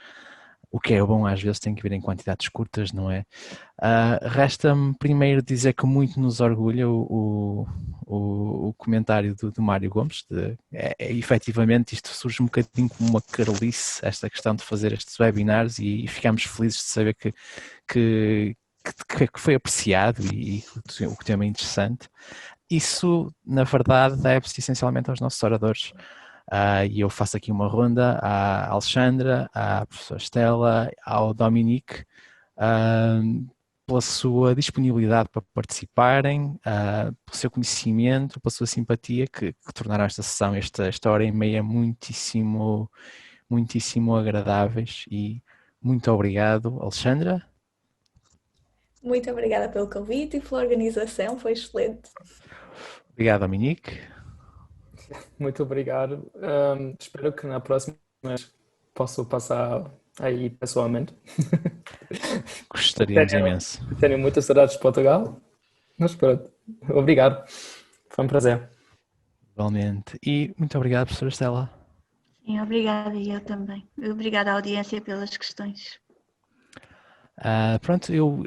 o que é bom às vezes tem que vir em quantidades curtas, não é? Resta-me primeiro dizer que muito nos orgulha o comentário do Mário Gomes. Efetivamente isto surge um bocadinho como uma carolice, esta questão de fazer estes webinars, e ficamos felizes de saber que foi apreciado e que o tema é interessante. Isso, na verdade, deve-se essencialmente aos nossos oradores. E eu faço aqui uma ronda à Alexandra, à professora Estela, ao Dominique, pela sua disponibilidade para participarem, pelo seu conhecimento, pela sua simpatia, que tornaram esta sessão, esta hora e meia, muitíssimo agradáveis. E muito obrigado, Alexandra. Muito obrigada pelo convite e pela organização, foi excelente. Obrigado, Dominique. Muito obrigado. Espero que na próxima possa passar aí pessoalmente. Gostaríamos imenso. Tenho muitas saudades de Portugal, mas pronto. Obrigado. Foi um prazer. Igualmente. E muito obrigado, professora Estela. Sim, obrigada, e eu também. Obrigada à audiência pelas questões. Pronto, eu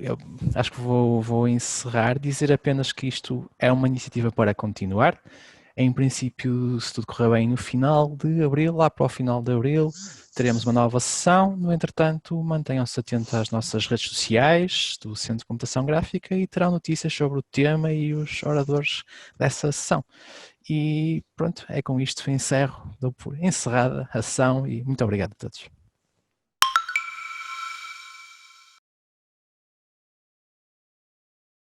acho que vou encerrar, dizer apenas que isto é uma iniciativa para continuar. Em princípio, se tudo correr bem, no final de abril, lá para o final de abril, teremos uma nova sessão. No entretanto, mantenham-se atentos às nossas redes sociais do Centro de Computação Gráfica e terão notícias sobre o tema e os oradores dessa sessão. E pronto, é com isto que encerro, dou por encerrada a sessão e muito obrigado a todos.